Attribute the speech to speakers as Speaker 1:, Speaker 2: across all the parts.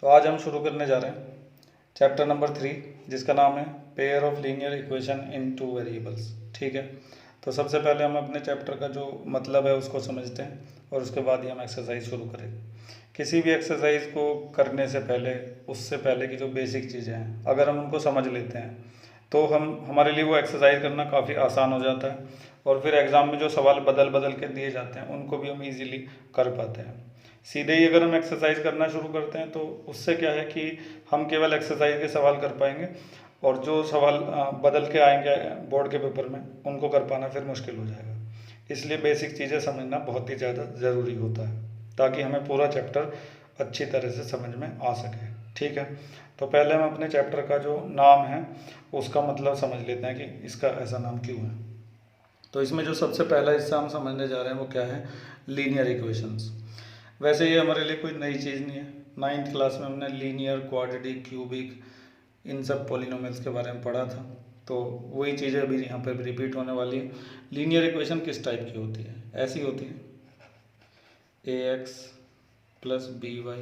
Speaker 1: तो आज हम शुरू करने जा रहे हैं चैप्टर नंबर 3 जिसका नाम है pair of linear equation in two variables. ठीक है, तो सबसे पहले हम अपने चैप्टर का जो मतलब है उसको समझते हैं और उसके बाद ही हम एक्सरसाइज शुरू करेंगे। किसी भी एक्सरसाइज को करने से पहले उससे पहले की जो बेसिक चीज़ें हैं अगर हम उनको समझ लेते हैं तो हमारे लिए वो एक्सरसाइज करना काफ़ी आसान हो जाता है और फिर एग्ज़ाम में जो सवाल बदल बदल के दिए जाते हैं उनको भी हम इजीली कर पाते हैं। सीधे ही अगर हम एक्सरसाइज करना शुरू करते हैं तो उससे क्या है कि हम केवल एक्सरसाइज के सवाल कर पाएंगे और जो सवाल बदल के आएंगे बोर्ड के पेपर में उनको कर पाना फिर मुश्किल हो जाएगा। इसलिए बेसिक चीज़ें समझना बहुत ही ज़्यादा ज़रूरी होता है ताकि हमें पूरा चैप्टर अच्छी तरह से समझ में आ सके। ठीक है, तो पहले हम अपने चैप्टर का जो नाम है उसका मतलब समझ लेते हैं कि इसका ऐसा नाम क्यों है। तो इसमें जो सबसे पहला हिस्सा हम समझने जा रहे हैं वो क्या है, लीनियर इक्वेशंस। वैसे ये हमारे लिए कोई नई चीज़ नहीं है, 9th क्लास में हमने लीनियर, क्वाड्रेटिक, क्यूबिक इन सब पॉलिनोमियल्स के बारे में पढ़ा था, तो वही चीज़ें अभी यहाँ पर रिपीट होने वाली है। लीनियर इक्वेशन किस टाइप की होती है, ऐसी होती है ax plus b y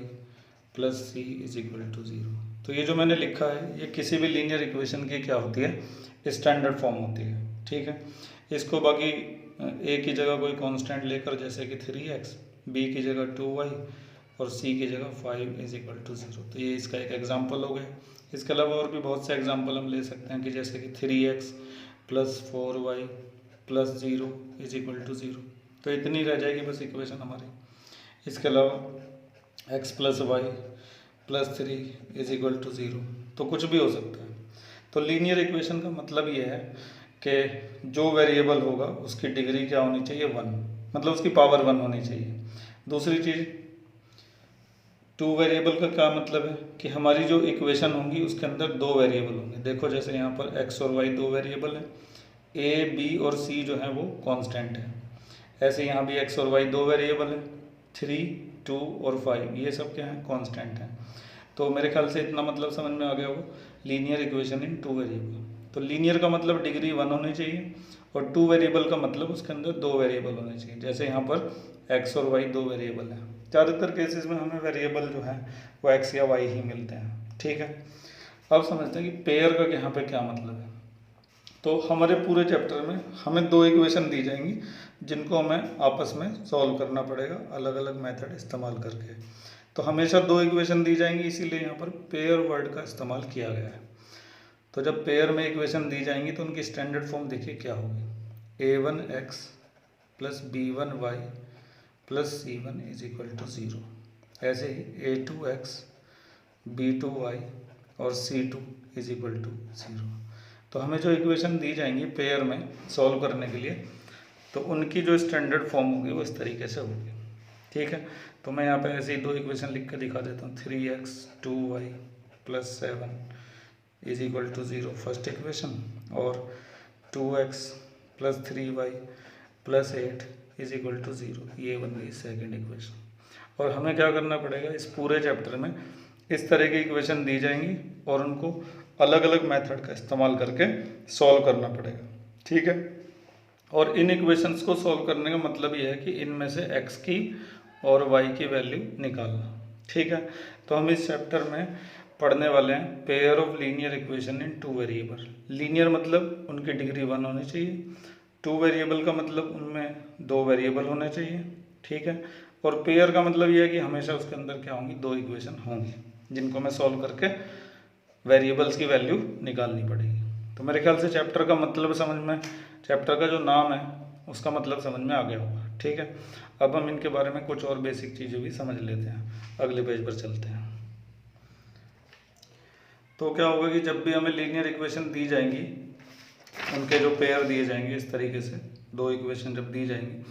Speaker 1: plus c is equal to 0। तो ये जो मैंने लिखा है ये किसी भी लीनियर इक्वेशन की क्या होती है, स्टैंडर्ड फॉर्म होती है। ठीक है, इसको बाकी ए की जगह कोई कांस्टेंट लेकर जैसे कि 3x, बी की जगह 2y और सी की जगह 5 इज इक्वल टू 0, तो ये इसका एक एग्जांपल हो गया। इसके अलावा और भी बहुत से एग्जांपल हम ले सकते हैं कि जैसे कि 3x plus 4y plus 0 is equal to 0, तो इतनी रह जाएगी बस इक्वेशन हमारी। इसके अलावा x plus y plus 3 is equal to 0, तो कुछ भी हो सकता है। तो लीनियर इक्वेशन का मतलब ये है कि जो वेरिएबल होगा उसकी डिग्री क्या होनी चाहिए, 1, मतलब उसकी पावर 1 होनी चाहिए। दूसरी चीज़, टू वेरिएबल का क्या मतलब है कि हमारी जो इक्वेशन होंगी उसके अंदर दो वेरिएबल होंगे। देखो जैसे यहाँ पर x और y दो वेरिएबल है, a b और c जो है वो कांस्टेंट है। ऐसे यहाँ भी x और y दो वेरिएबल है, 3, 2 और 5 ये सब क्या है, कांस्टेंट है। तो मेरे ख्याल से इतना मतलब समझ में आ गया वो linear equation in two variable. तो लीनियर का मतलब डिग्री 1 होनी चाहिए और टू वेरिएबल का मतलब उसके अंदर दो वेरिएबल होने चाहिए। जैसे यहाँ पर x और y दो वेरिएबल हैं, ज़्यादातर केसेस में हमें वेरिएबल जो है वो x या y ही मिलते हैं। ठीक है, अब समझते हैं कि पेयर का यहाँ पे क्या मतलब है। तो हमारे पूरे चैप्टर में हमें दो इक्वेशन दी जाएंगी जिनको हमें आपस में सॉल्व करना पड़ेगा अलग अलग मेथड इस्तेमाल करके। तो हमेशा दो इक्वेशन दी जाएंगी, इसीलिए यहाँ पर पेयर वर्ड का इस्तेमाल किया गया है। तो जब पेयर में इक्वेशन दी जाएंगी तो उनकी स्टैंडर्ड फॉर्म देखिए क्या होगी, a1x plus b1y plus c1 is equal to 0। ऐसे ही a2x b2y और c2 इज इक्वल टू 0। तो हमें जो इक्वेशन दी जाएंगी पेयर में सॉल्व करने के लिए तो उनकी जो स्टैंडर्ड फॉर्म होगी वो इस तरीके से होगी। ठीक है, तो मैं यहाँ पे ऐसे ही दो इक्वेशन लिख के दिखा देता हूँ, 3x 2y plus 7 is equal to 0 first equation और 2x plus 3y plus 8 is equal to 0 ये बन गई सेकेंड इक्वेशन। और हमें क्या करना पड़ेगा, इस पूरे चैप्टर में इस तरह की इक्वेशन दी जाएंगी और उनको अलग अलग मेथड का इस्तेमाल करके सॉल्व करना पड़ेगा। ठीक है, और इन इक्वेशंस को सॉल्व करने का मतलब ये है कि इनमें से x की और y की वैल्यू निकालना। ठीक है, तो हम इस चैप्टर में पढ़ने वाले हैं pair of linear equation in two variable. Linear मतलब उनकी डिग्री 1 होनी चाहिए, टू वेरिएबल का मतलब उनमें दो वेरिएबल होने चाहिए। ठीक है, और पेयर का मतलब यह है कि हमेशा उसके अंदर क्या होंगी, दो इक्वेशन होंगी जिनको मैं सॉल्व करके वेरिएबल्स की वैल्यू निकालनी पड़ेगी। तो मेरे ख्याल से चैप्टर का मतलब समझ में, चैप्टर का जो नाम है उसका मतलब समझ में आ गया होगा। ठीक है, अब हम इनके बारे में कुछ और बेसिक चीज़ें भी समझ लेते हैं। अगले पेज पर चलते हैं। तो क्या होगा कि जब भी हमें लीनियर इक्वेशन दी जाएंगी, उनके जो पेयर दिए जाएंगे इस तरीके से दो इक्वेशन जब दी जाएंगी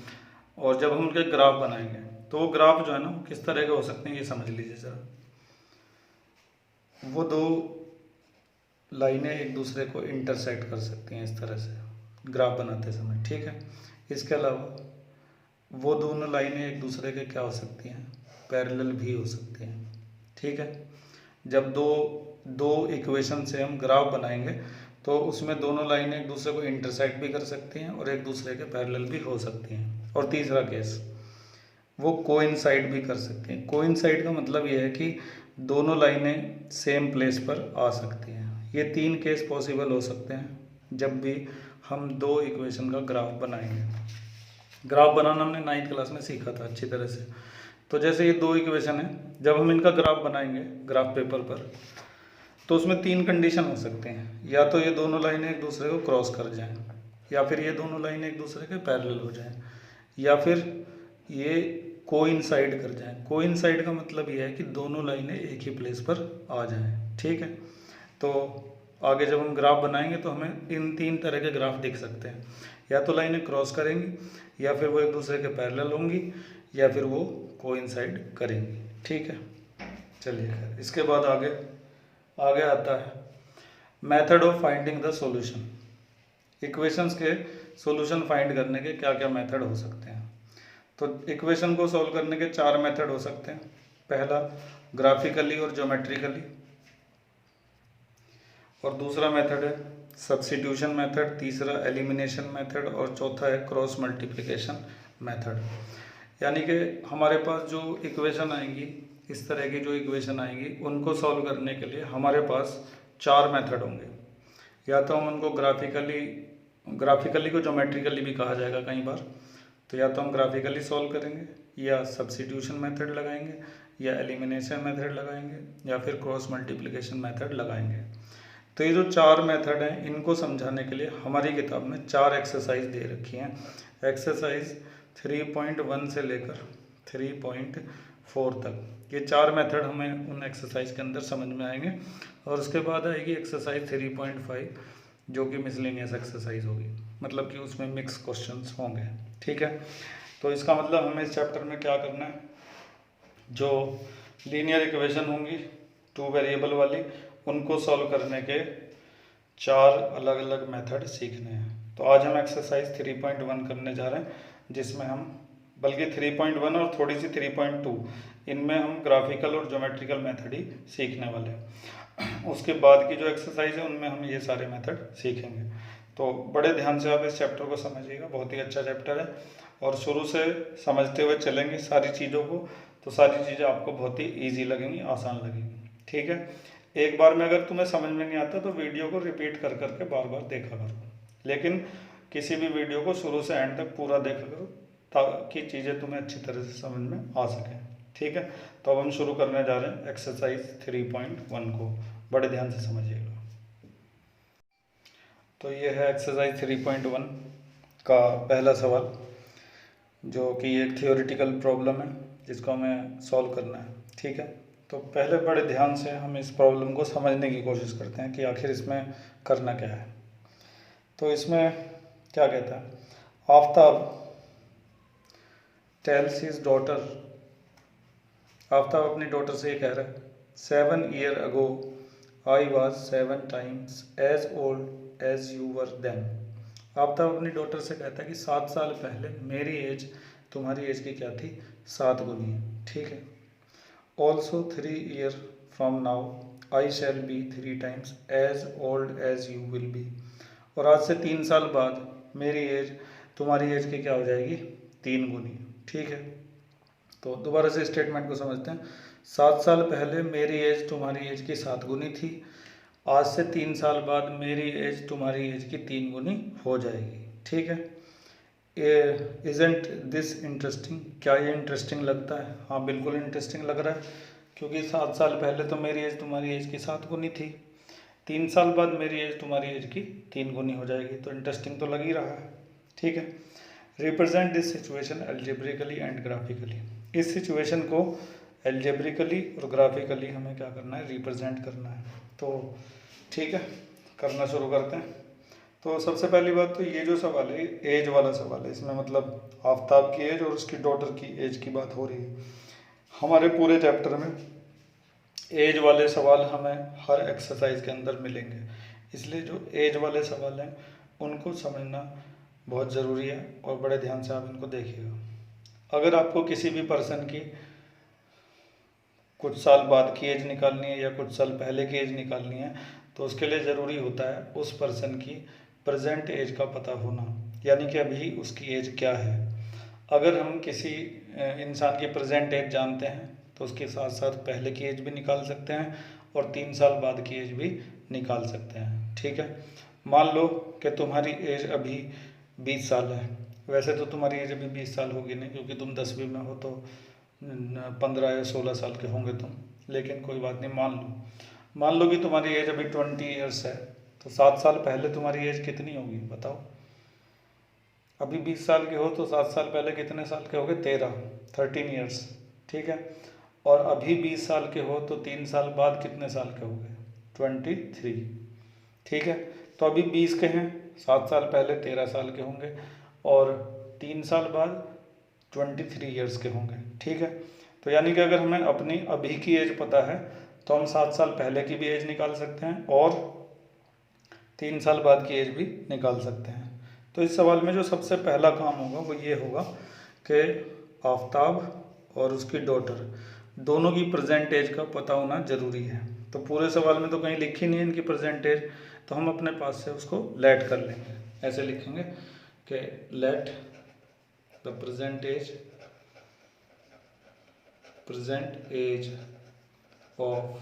Speaker 1: और जब हम उनके ग्राफ बनाएंगे तो वो ग्राफ जो है ना किस तरह के हो सकते हैं ये समझ लीजिए ज़रा। वो दो लाइनें एक दूसरे को इंटरसेक्ट कर सकती हैं इस तरह से ग्राफ बनाते समय। ठीक है, इसके अलावा वो दोनों लाइनें एक दूसरे के क्या हो सकती हैं, पैरेलल भी हो सकती हैं। ठीक है, जब दो इक्वेशन से हम ग्राफ बनाएंगे तो उसमें दोनों लाइनें एक दूसरे को इंटरसेक्ट भी कर सकती हैं और एक दूसरे के पैरेलल भी हो सकती हैं। और तीसरा केस, वो कोइंसाइड भी कर सकती हैं। कोइंसाइड का मतलब ये है कि दोनों लाइनें सेम प्लेस पर आ सकती हैं। ये 3 केस पॉसिबल हो सकते हैं जब भी हम दो इक्वेशन का ग्राफ बनाएंगे। ग्राफ बनाना हमने 9th क्लास में सीखा था अच्छी तरह से। तो जैसे ये दो इक्वेशन है, जब हम इनका ग्राफ बनाएंगे ग्राफ पेपर पर, तो उसमें 3 कंडीशन हो सकते हैं। या तो ये दोनों लाइनें एक दूसरे को क्रॉस कर जाएं, या फिर ये दोनों लाइनें एक दूसरे के पैरेलल हो जाएं, या फिर ये कोइंसाइड कर जाएं। कोइंसाइड का मतलब ये है कि दोनों लाइनें एक ही प्लेस पर आ जाएं। ठीक है, तो आगे जब हम ग्राफ बनाएंगे तो हमें इन 3 तरह के ग्राफ दिख सकते हैं। या तो लाइनें क्रॉस करेंगी, या फिर वो एक दूसरे के पैरेलल होंगी, या फिर वो कोइंसाइड करेंगी। ठीक है, चलिए इसके बाद आगे आता है method of finding the solution. Equations के सॉल्यूशन फाइंड करने के क्या क्या मेथड हो सकते हैं। तो इक्वेशन को सॉल्व करने के 4 मेथड हो सकते हैं। पहला ग्राफिकली और ज्योमेट्रिकली, और दूसरा मेथड है सब्स्टिट्यूशन मेथड, तीसरा एलिमिनेशन मेथड, और चौथा है क्रॉस मल्टीप्लिकेशन मेथड। यानी कि हमारे पास जो इक्वेशन आएंगी, इस तरह की जो इक्वेशन आएंगी, उनको सॉल्व करने के लिए हमारे पास 4 मेथड होंगे। या तो हम उनको ग्राफिकली को ज्योमेट्रिकली भी कहा जाएगा कई बार। तो या तो हम ग्राफिकली सॉल्व करेंगे, या सब्स्टिट्यूशन मेथड लगाएंगे, या एलिमिनेशन मेथड लगाएंगे, या फिर क्रॉस मल्टीप्लिकेशन मेथड लगाएंगे। तो ये जो 4 मेथड हैं, इनको समझाने के लिए हमारी किताब में 4 एक्सरसाइज दे रखी हैं। एक्सरसाइज 3.1 से लेकर 3.4 तक ये 4 मेथड हमें उन एक्सरसाइज के अंदर समझ में आएंगे। और उसके बाद आएगी एक्सरसाइज 3.5 जो कि मिसलेनियस एक्सरसाइज होगी, मतलब कि उसमें मिक्स क्वेश्चंस होंगे। ठीक है, तो इसका मतलब हमें इस चैप्टर में क्या करना है, जो लीनियर इक्वेशन होंगी 2 वेरिएबल वाली, उनको सॉल्व करने के 4 अलग अलग मेथड सीखने हैं। तो आज हम एक्सरसाइज 3.1 करने जा रहे हैं, जिसमें हम बल्कि 3.1 और थोड़ी सी 3.2, इनमें हम ग्राफिकल और ज्योमेट्रिकल मेथड ही सीखने वाले हैं। उसके बाद की जो एक्सरसाइज है उनमें हम ये सारे मेथड सीखेंगे। तो बड़े ध्यान से आप इस चैप्टर को समझिएगा, बहुत ही अच्छा चैप्टर है, और शुरू से समझते हुए चलेंगे सारी चीज़ों को, तो सारी चीज़ें आपको बहुत ही ईजी लगेंगी, आसान लगेंगी। ठीक है, एक बार में अगर तुम्हें समझ में नहीं आता तो वीडियो को रिपीट कर करके बार बार देखा करो, लेकिन किसी भी वीडियो को शुरू से एंड तक पूरा देखा करो ताकि चीज़ें तुम्हें अच्छी तरह से समझ में आ सकें। ठीक है, तो अब हम शुरू करने जा रहे हैं एक्सरसाइज 3.1 को, बड़े ध्यान से समझिएगा। तो ये है एक्सरसाइज 3.1 का पहला सवाल, जो कि एक थियोरेटिकल प्रॉब्लम है जिसको हमें सॉल्व करना है। ठीक है, तो पहले बड़े ध्यान से हम इस प्रॉब्लम को समझने की कोशिश करते हैं कि आखिर इसमें करना क्या है। तो इसमें क्या कहता है, Aftab tales his daughter, Aftab अपनी डॉटर से ये कह रहा है, 7 years ago I was 7 times as old as you were then। Aftab अपनी डॉटर से कहता है कि 7 साल पहले मेरी एज तुम्हारी एज की क्या थी, 7 गुनी है। ठीक है, also 3 years from now I shall be 3 times as old as you will be। और आज से 3 साल बाद मेरी एज तुम्हारी एज की क्या हो जाएगी, 3 गुनी। ठीक है, तो दोबारा से स्टेटमेंट को समझते हैं। 7 साल पहले मेरी एज तुम्हारी एज की 7 गुनी थी, आज से 3 साल बाद मेरी एज तुम्हारी एज की 3 गुनी हो जाएगी। ठीक है, इज़न्ट दिस इंटरेस्टिंग, क्या ये इंटरेस्टिंग लगता है? हाँ, बिल्कुल इंटरेस्टिंग लग रहा है, क्योंकि 7 साल पहले तो मेरी एज तुम्हारी एज की 7 गुनी थी, 3 साल बाद मेरी एज तुम्हारी एज की 3 गुनी हो जाएगी, तो इंटरेस्टिंग तो लग ही रहा है। ठीक है, represent this situation algebraically and graphically. इस सिचुएशन को एल्जेब्रिकली और ग्राफिकली हमें क्या करना है, रिप्रेजेंट करना है। तो ठीक है, करना शुरू करते हैं। तो सबसे पहली बात तो ये जो सवाल है, एज वाला सवाल है, इसमें मतलब आफ्ताब की एज और उसकी डॉटर की एज की बात हो रही है। हमारे पूरे चैप्टर में एज वाले सवाल हमें हर एक्सरसाइज के अंदर मिलेंगे, इसलिए जो एज वाले सवाल हैं उनको समझना बहुत ज़रूरी है, और बड़े ध्यान से आप इनको देखिएगा। अगर आपको किसी भी पर्सन की कुछ साल बाद की एज निकालनी है या कुछ साल पहले की एज निकालनी है, तो उसके लिए ज़रूरी होता है उस पर्सन की प्रेजेंट एज का पता होना, यानी कि अभी उसकी एज क्या है। अगर हम किसी इंसान की प्रेजेंट एज जानते हैं तो उसके साथ साथ पहले की एज भी निकाल सकते हैं और 3 साल बाद की एज भी निकाल सकते हैं। ठीक है, मान लो कि तुम्हारी एज अभी 20 साल है। वैसे तो तुम्हारी एज अभी 20 साल होगी नहीं, क्योंकि तुम 10वीं में हो, तो 15 या 16 साल के होंगे तुम। लेकिन कोई बात नहीं, मान लो कि तुम्हारी एज अभी 20 ईयर्स है, तो 7 साल पहले तुम्हारी एज कितनी होगी बताओ। अभी 20 साल के हो तो 7 साल पहले कितने साल के होगे? 13 ईयर्स। ठीक है, और अभी 20 साल के हो तो 3 साल बाद कितने साल के होंगे? 23। ठीक है, तो अभी 20 के हैं, 7 साल पहले 13 साल के होंगे और 3 साल बाद 23 ईयर्स के होंगे। ठीक है, तो यानी कि अगर हमें अपनी अभी की एज पता है तो हम 7 साल पहले की भी एज निकाल सकते हैं और 3 साल बाद की एज भी निकाल सकते हैं। तो इस सवाल में जो सबसे पहला काम होगा वो ये होगा कि आफ्ताब और उसकी डॉटर दोनों की प्रेजेंट एज का पता होना ज़रूरी है। तो पूरे सवाल में तो कहीं लिखी नहीं है इनकी प्रेजेंट एज, तो हम अपने पास से उसको लेट कर लेंगे। ऐसे लिखेंगे कि let the present age of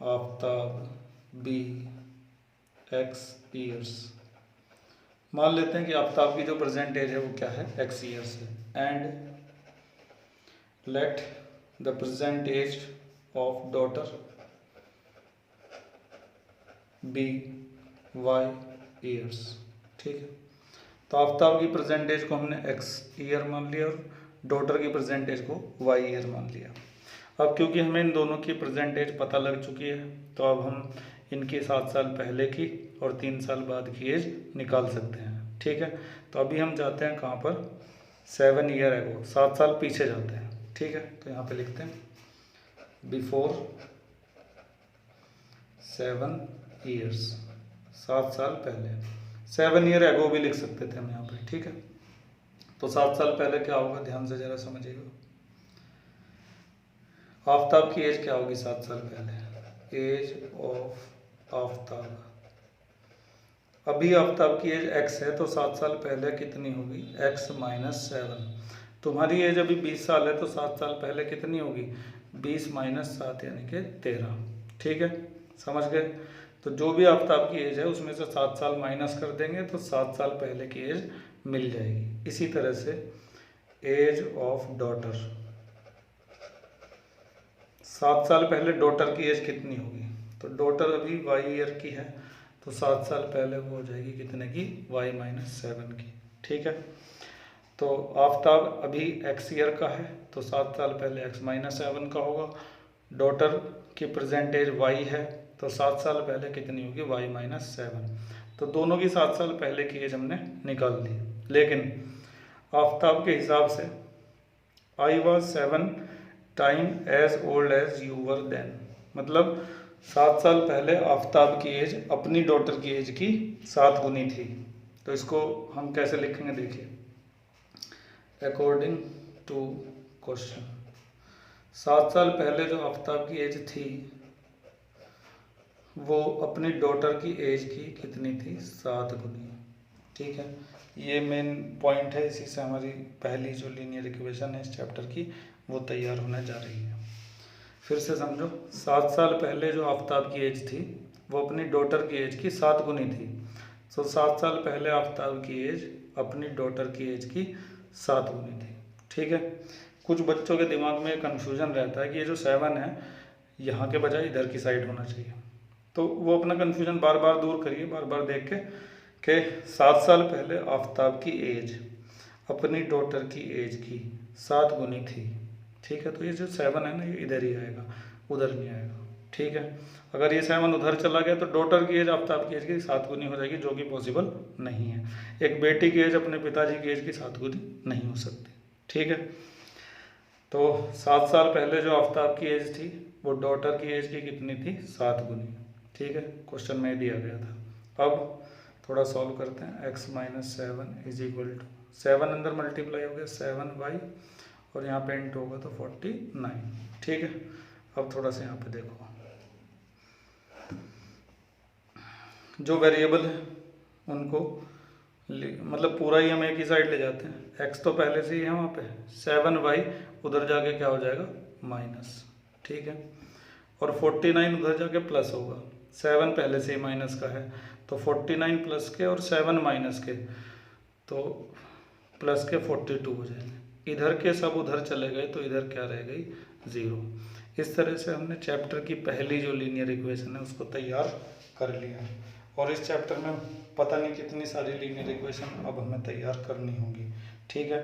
Speaker 1: Aftab be x years. मान लेते हैं कि आफ्ताब की जो प्रेजेंट एज है वो क्या है? x ईयर्स है। And let the present age of daughter be y years. ठीक है, तो आफ्ताब की प्रेजेंट एज को हमने x ईयर मान लिया और डॉटर की प्रेजेंट एज को y ईयर मान लिया। अब क्योंकि हमें इन दोनों की प्रेजेंट एज पता लग चुकी है, तो अब हम इनकी 7 साल पहले की और 3 साल बाद की एज निकाल सकते हैं। ठीक है, तो अभी हम जाते हैं कहाँ पर? 7 ईयर एगो, 7 साल पीछे जाते हैं। ठीक है, तो यहाँ पे लिखते हैं बिफोर 7 ईयर्स, 7 साल पहले। 7 ईयर एगो भी लिख सकते थे हम यहाँ पे। ठीक है, तो 7 साल पहले क्या होगा, ध्यान से जरा समझिएगा। आफ्ताब की एज क्या होगी 7 साल पहले? एज ऑफ आफ्ताब, अभी आफ्ताब की एज x है तो 7 साल पहले कितनी होगी? x - 7। तुम्हारी एज अभी 20 साल है तो 7 साल पहले कितनी होगी? 20 - 7 यानी कि 13। ठीक है, समझ गए? तो जो भी आफ्ताब की एज है उसमें से 7 साल माइनस कर देंगे तो 7 साल पहले की एज मिल जाएगी। इसी तरह से एज ऑफ डॉटर, 7 साल पहले डॉटर की एज कितनी होगी? तो डॉटर अभी y ईयर की है तो 7 साल पहले वो हो जाएगी कितने की? y - 7 की। ठीक है, तो आफ्ताब अभी x ईयर का है तो 7 साल पहले x - 7 का होगा। डॉटर की प्रेजेंट एज y है तो 7 साल पहले कितनी होगी? y - 7। तो दोनों की 7 साल पहले की एज हमने निकाल ली। लेकिन आफ्ताब के हिसाब से I was 7 time as old as you were then, मतलब 7 साल पहले आफ्ताब की एज अपनी डॉटर की एज की 7 गुनी थी। तो इसको हम कैसे लिखेंगे देखिए, अकॉर्डिंग टू क्वेश्चन 7 साल पहले जो आफ्ताब की एज थी वो अपनी डॉटर की एज की कितनी थी? 7 गुनी। ठीक है, ये मेन पॉइंट है, इसी से हमारी पहली जो लीनियर इक्वेशन है इस चैप्टर की वो तैयार होने जा रही है। फिर से समझो, 7 साल पहले जो आफ्ताब की एज थी वो अपनी डॉटर की एज की 7 गुनी थी। तो 7 साल पहले आफ्ताब की एज अपनी डॉटर की एज की 7 गुनी थी। ठीक है, कुछ बच्चों के दिमाग में कन्फ्यूजन रहता है कि ये जो 7 है यहाँ के बजाय इधर की साइड होना चाहिए। तो वो अपना कन्फ्यूजन बार बार दूर करिए, बार बार देख के कि 7 साल पहले आफ्ताब की एज अपनी डॉटर की एज की 7 गुनी थी। ठीक है, तो ये जो 7 है ना ये इधर ही आएगा, उधर नहीं आएगा। ठीक है, अगर ये 7 उधर चला गया तो डॉटर की एज आफ्ताब की एज की 7 गुनी हो जाएगी, जो कि पॉसिबल नहीं है। एक बेटी की एज अपने पिताजी की एज की 7 गुनी नहीं हो सकती। ठीक है, तो 7 साल पहले जो आफ्ताब की एज थी वो डॉटर की एज की कितनी थी? 7 गुनी। ठीक है, क्वेश्चन में दिया गया था। अब थोड़ा सॉल्व करते हैं। x - 7 इज इक्वल टू 7 अंदर मल्टीप्लाई हो गया 7y और यहाँ पे इंटू होगा तो 49। ठीक है, अब थोड़ा सा यहाँ पे देखो, जो वेरिएबल है उनको मतलब पूरा ही हम एक ही साइड ले जाते हैं। x तो पहले से ही है वहाँ पे, 7y उधर जाके क्या हो जाएगा माइनस, ठीक है। और 49 उधर जाके प्लस होगा, 7 पहले से ही माइनस का है, तो 49 प्लस के और 7 माइनस के, तो प्लस के 42 हो जाएंगे। इधर के सब उधर चले गए तो इधर क्या रह गई, 0। इस तरह से हमने चैप्टर की पहली जो लीनियर इक्वेशन है उसको तैयार कर लिया। और इस चैप्टर में पता नहीं कितनी सारी लीनियर इक्वेशन अब हमें तैयार करनी होगी, ठीक है।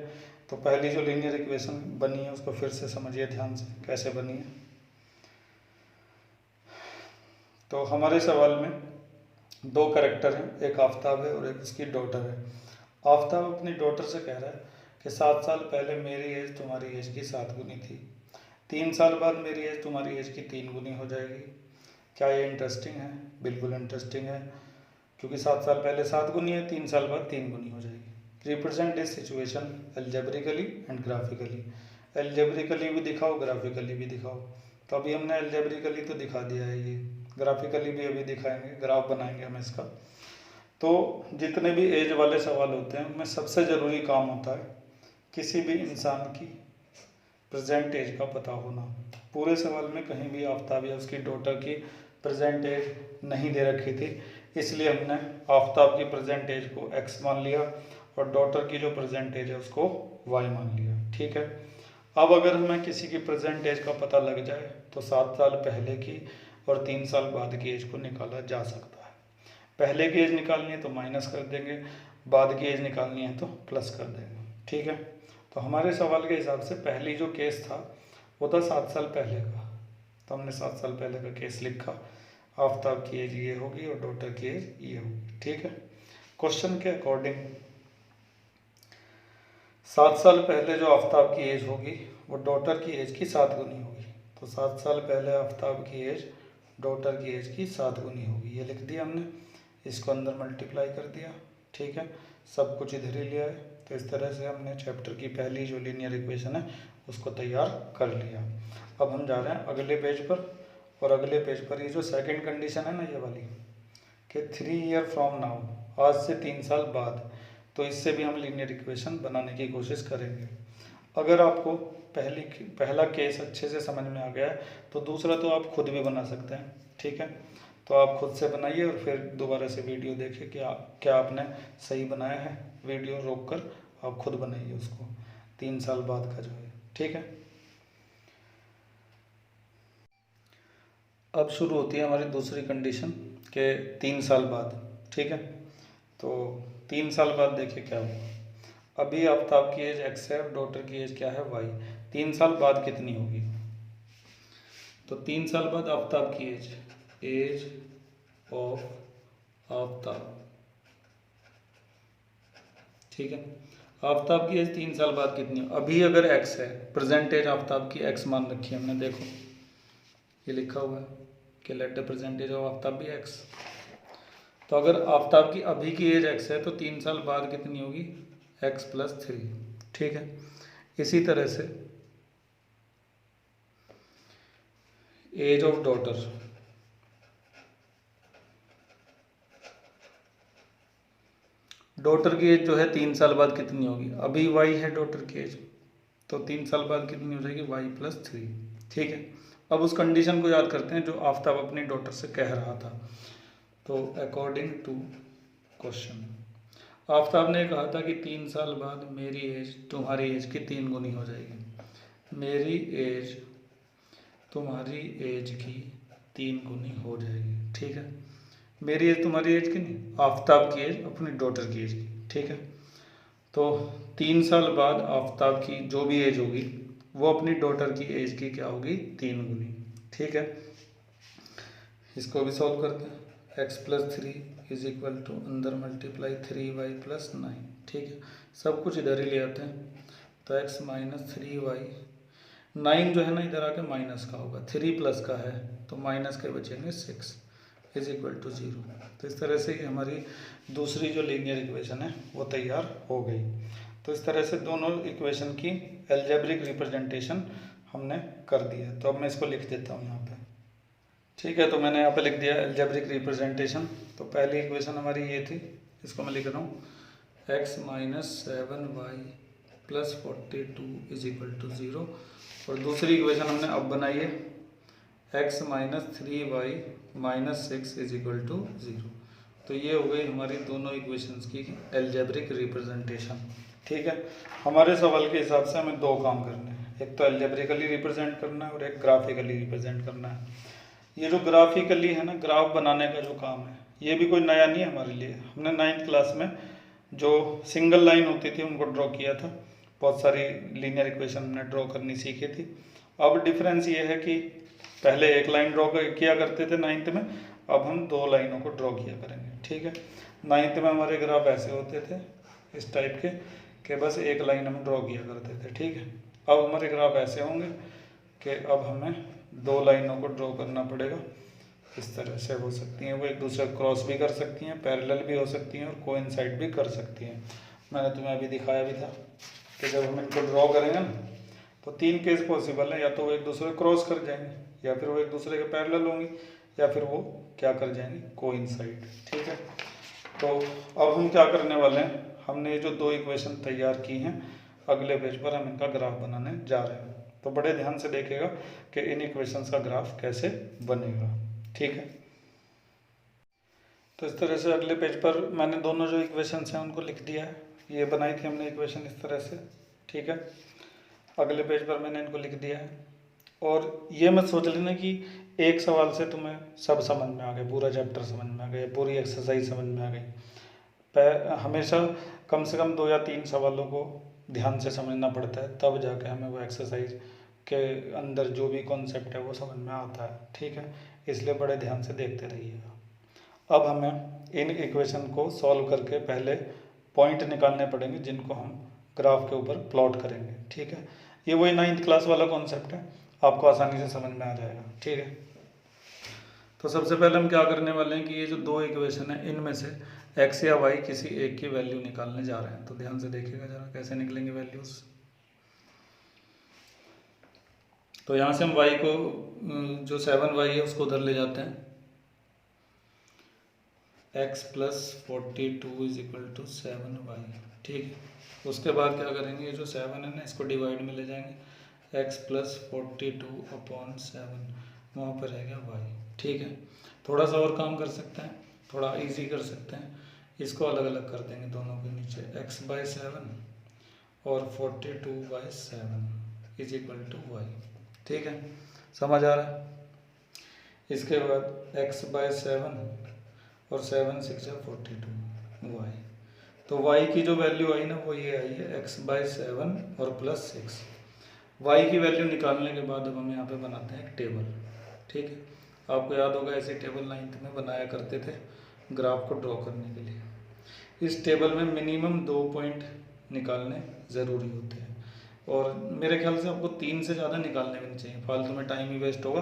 Speaker 1: तो पहली जो लीनियर इक्वेशन बनी है उसको फिर से समझिए ध्यान से कैसे बनी है। तो हमारे सवाल में 2 कैरेक्टर हैं, एक आफताब है और एक उसकी डॉटर है। आफताब अपनी डॉटर से कह रहा है कि 7 साल पहले मेरी एज तुम्हारी एज की 7 गुनी थी, 3 साल बाद मेरी एज तुम्हारी एज की 3 गुनी हो जाएगी। क्या ये इंटरेस्टिंग है? बिल्कुल इंटरेस्टिंग है, क्योंकि 7 साल पहले 7 गुनी है, 3 साल बाद 3 गुनी हो जाएगी। Represent this situation algebraically and graphically. Algebraically भी दिखाओ, ग्राफिकली भी दिखाओ। तो अभी हमने एल्जेब्रिकली तो दिखा दिया है, ये ग्राफिकली भी अभी दिखाएंगे, ग्राफ बनाएंगे हम इसका। तो जितने भी एज वाले सवाल होते हैं उनमें सबसे ज़रूरी काम होता है किसी भी इंसान की प्रेजेंट एज का पता होना। पूरे सवाल में कहीं भी आफताब या उसकी डॉटर की प्रेजेंट एज नहीं दे रखी थी, इसलिए हमने आफताब की प्रेजेंट एज को x मान लिया और डॉटर की जो प्रेजेंट एज है उसको y मान लिया, ठीक है। अब अगर हमें किसी की प्रेजेंट एज का पता लग जाए तो 7 साल पहले की और 3 साल बाद की एज को निकाला जा सकता है। पहले की एज निकालनी है तो माइनस कर देंगे, बाद की एज निकालनी है तो प्लस कर देंगे, ठीक है। तो हमारे सवाल के हिसाब से पहली जो केस था वो था 7 साल पहले का, तो हमने 7 साल पहले का केस लिखा। आफताब की एज ये होगी और डॉटर की एज ये होगी, ठीक है। क्वेश्चन के अकॉर्डिंग 7 साल पहले जो आफताब की एज होगी वो डॉटर की एज की 7 गुनी होगी। तो 7 साल पहले आफताब की एज डॉटर की एज की 7 गुनी होगी, ये लिख दिया हमने। इसको अंदर मल्टीप्लाई कर दिया, ठीक है। सब कुछ इधर ही लिया है। तो इस तरह से हमने चैप्टर की पहली जो लीनियर इक्वेशन है उसको तैयार कर लिया। अब हम जा रहे हैं अगले पेज पर, और अगले पेज पर ये जो सेकंड कंडीशन है ना ये वाली, कि 3 ईयर फ्रॉम नाउ, आज से 3 साल बाद, तो इससे भी हम लीनियर इक्वेशन बनाने की कोशिश करेंगे। अगर आपको पहला केस अच्छे से समझ में आ गया है तो दूसरा तो आप खुद भी बना सकते हैं, ठीक है। तो आप खुद से बनाइए और फिर दोबारा से वीडियो देखिए कि क्या आपने सही बनाया है। वीडियो रोक कर आप खुद बनाइए उसको, 3 साल बाद का जो है, ठीक है। अब शुरू होती है हमारी दूसरी कंडीशन के 3 साल बाद, ठीक है। तो 3 साल बाद देखिए क्या होगा। अभी आफताब की एज x है और डॉटर की एज क्या है y। 3 साल बाद कितनी होगी? तो 3 साल बाद आफताब की एज ऑफ आफताब, ठीक है। आफताब की एज 3 साल बाद कितनी हो? अभी अगर x है, प्रेजेंट एज आफताब की x मान रखी है हमने, देखो ये लिखा हुआ है कि let the present age of Aftab be x। तो अगर आफताब की अभी की एज x है तो 3 साल बाद कितनी होगी? x + 3, ठीक है। इसी तरह से एज ऑफ डॉटर, डॉटर की एज जो है 3 साल बाद कितनी होगी? अभी y है डॉटर की एज, तो 3 साल बाद कितनी हो जाएगी? y + 3, ठीक है। अब उस कंडीशन को याद करते हैं जो आफताब अपनी डॉटर से कह रहा था। तो अकॉर्डिंग टू क्वेश्चन, आफताब ने कहा था कि 3 साल बाद मेरी एज तुम्हारी एज की 3 गुनी हो जाएगी। मेरी एज तुम्हारी एज की 3 गुनी हो जाएगी, ठीक है। मेरी एज तुम्हारी एज की नहीं, आफताब की एज अपनी डॉटर की एज की, ठीक है। तो 3 साल बाद आफताब की जो भी एज होगी वो अपनी डॉटर की एज की क्या होगी? 3 गुनी, ठीक है। इसको भी सॉल्व करते हैं। x + 3 = अंदर मल्टीप्लाई 3y + 9, ठीक है। सब कुछ इधर ही ले आते हैं। तो x - 3y, 9 जो है ना इधर आके माइनस का होगा, 3 प्लस का है तो माइनस के बचेंगे 6 = 0। तो इस तरह से हमारी दूसरी जो लीनियर इक्वेशन है वो तैयार हो गई। तो इस तरह से दोनों इक्वेशन की एल्जेब्रिक रिप्रेजेंटेशन हमने कर दी है। तो अब मैं इसको लिख देता हूँ यहाँ पे, ठीक है। तो मैंने यहाँ पे लिख दिया एल्जेब्रिक रिप्रेजेंटेशन। तो पहली इक्वेशन हमारी ये थी, इसको मैं लिख रहा हूँ x - 7y +42 is equal to 0। और दूसरी इक्वेशन हमने अब बनाई है x minus 3y minus 6 is equal to 0। तो ये हो गई हमारी दोनों इक्वेशंस की एल्जेब्रिक रिप्रेजेंटेशन। ठीक है, हमारे सवाल के हिसाब से हमें दो काम करने हैं, एक तो एल्जेब्रिकली रिप्रेजेंट करना है और एक ग्राफिकली रिप्रेजेंट करना है। ये जो ग्राफिकली है ना, ग्राफ बनाने का जो काम है, ये भी कोई नया नहीं है हमारे लिए। हमने 9th क्लास में जो सिंगल लाइन होती थी उनको ड्रॉ किया था, बहुत सारी लीनियर इक्वेशन हमने ड्रॉ करनी सीखी थी। अब डिफरेंस ये है कि पहले एक लाइन ड्रॉ किया करते थे 9th में, अब हम दो लाइनों को ड्रॉ किया करेंगे। ठीक है, 9th में हमारे ग्राफ ऐसे होते थे इस टाइप के कि बस एक लाइन हम ड्रॉ किया करते थे। ठीक है, अब हमारे ग्राफ ऐसे होंगे कि अब हमें दो लाइनों को ड्रॉ करना पड़ेगा। इस तरह से हो सकती हैं, वो एक दूसरे क्रॉस भी कर सकती हैं, पैरेलल भी हो सकती हैं और कोइंसाइड भी कर सकती हैं। मैंने तुम्हें अभी दिखाया भी था कि जब हम इनको ड्रॉ करेंगे ना तो 3 केस पॉसिबल है, या तो वो एक दूसरे क्रॉस कर जाएंगे, या फिर वो एक दूसरे के पैरेलल होंगी, या फिर वो क्या कर जाएंगे, कोइंसाइड। ठीक है, तो अब हम क्या करने वाले हैं, हमने जो दो इक्वेशन तैयार की हैं, अगले पेज पर हम इनका ग्राफ बनाने जा रहे हैं। तो बड़े ध्यान से देखिएगा कि इन इक्वेशंस का ग्राफ कैसे बनेगा। ठीक है, तो इस तरह से अगले पेज पर मैंने दोनों जो इक्वेशंस हैं उनको लिख दिया है। ये बनाई थी हमने इक्वेशन इस तरह से। ठीक है, अगले पेज पर मैंने इनको लिख दिया है। और ये मत सोच लेना कि एक सवाल से तुम्हें सब समझ में आ गए, पूरा चैप्टर समझ में आ गया, पूरी एक्सरसाइज समझ में आ गई। हमेशा कम से कम 2 या 3 सवालों को ध्यान से समझना पड़ता है, तब जाके हमें वो एक्सरसाइज के अंदर जो भी कॉन्सेप्ट है वो समझ में आता है। ठीक है, इसलिए बड़े ध्यान से देखते रहिएगा। अब हमें इन इक्वेशन को सॉल्व करके पहले पॉइंट निकालने पड़ेंगे जिनको हम ग्राफ के ऊपर प्लॉट करेंगे। ठीक है, ये वही 9th क्लास वाला कॉन्सेप्ट है, आपको आसानी से समझ में आ जाएगा। ठीक है, तो सबसे पहले हम क्या करने वाले हैं कि ये जो दो इक्वेशन है इनमें से x या y किसी एक की वैल्यू निकालने जा रहे हैं। तो ध्यान से देखिएगा जरा कैसे निकलेंगे वैल्यूज। तो यहाँ से हम y को जो 7y है उसको उधर ले जाते हैं, x plus 42 is equal to 7y। ठीक है, उसके बाद क्या करेंगे, ये जो 7 है ना इसको डिवाइड में ले जाएंगे, x प्लस 42 अपॉन 7, वहाँ पर रहेगा y। ठीक है, थोड़ा सा और काम कर सकते हैं, थोड़ा इजी कर सकते हैं, इसको अलग अलग कर देंगे दोनों के नीचे, x/7 और 42/7 इज इक्वल टू y। ठीक है, समझ आ रहा है। इसके बाद x/7 और 7 6 42 y। तो y की जो वैल्यू आई ना वो ये आई है x/7 और प्लस 6। y की वैल्यू निकालने के बाद अब हम यहाँ पे बनाते हैं एक टेबल। ठीक है, आपको याद होगा ऐसे टेबल 9th में बनाया करते थे ग्राफ को ड्रॉ करने के लिए। इस टेबल में मिनिमम 2 पॉइंट निकालने ज़रूरी होते हैं, और मेरे ख्याल से आपको 3 से ज़्यादा निकालने भी नहीं चाहिए, फालतू में टाइम ही वेस्ट होगा,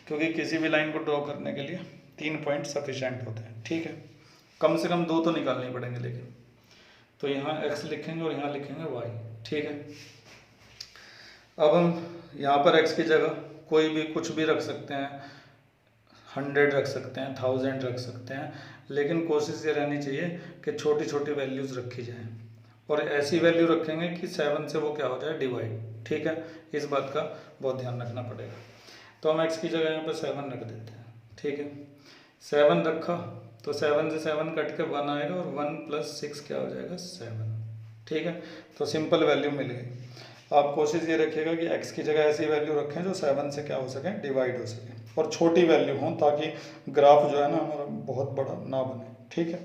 Speaker 1: क्योंकि किसी भी लाइन को ड्रॉ करने के लिए 3 पॉइंट सफिशेंट होते हैं। ठीक है, कम से कम 2 तो निकालने ही पड़ेंगे। लेकिन तो यहाँ x लिखेंगे और यहाँ लिखेंगे y। ठीक है, अब हम यहाँ पर x की जगह कोई भी कुछ भी रख सकते हैं, 100 रख सकते हैं, 1000 रख सकते हैं, लेकिन कोशिश ये रहनी चाहिए कि छोटी छोटी वैल्यूज़ रखी जाएं, और ऐसी वैल्यू रखेंगे कि 7 से वो क्या हो जाए, डिवाइड। ठीक है, इस बात का बहुत ध्यान रखना पड़ेगा। तो हम x की जगह यहाँ पर 7 रख देते हैं। ठीक है, 7 रखा तो 7 से 7 कट के 1 आएगा, और 1 प्लस 6 क्या हो जाएगा, 7। ठीक है, तो सिंपल वैल्यू मिल गई। आप कोशिश ये रखिएगा कि x की जगह ऐसी वैल्यू रखें जो 7 से क्या हो सके, डिवाइड हो सके, और छोटी वैल्यू हो, ताकि ग्राफ जो है ना हमारा बहुत बड़ा ना बने। ठीक है,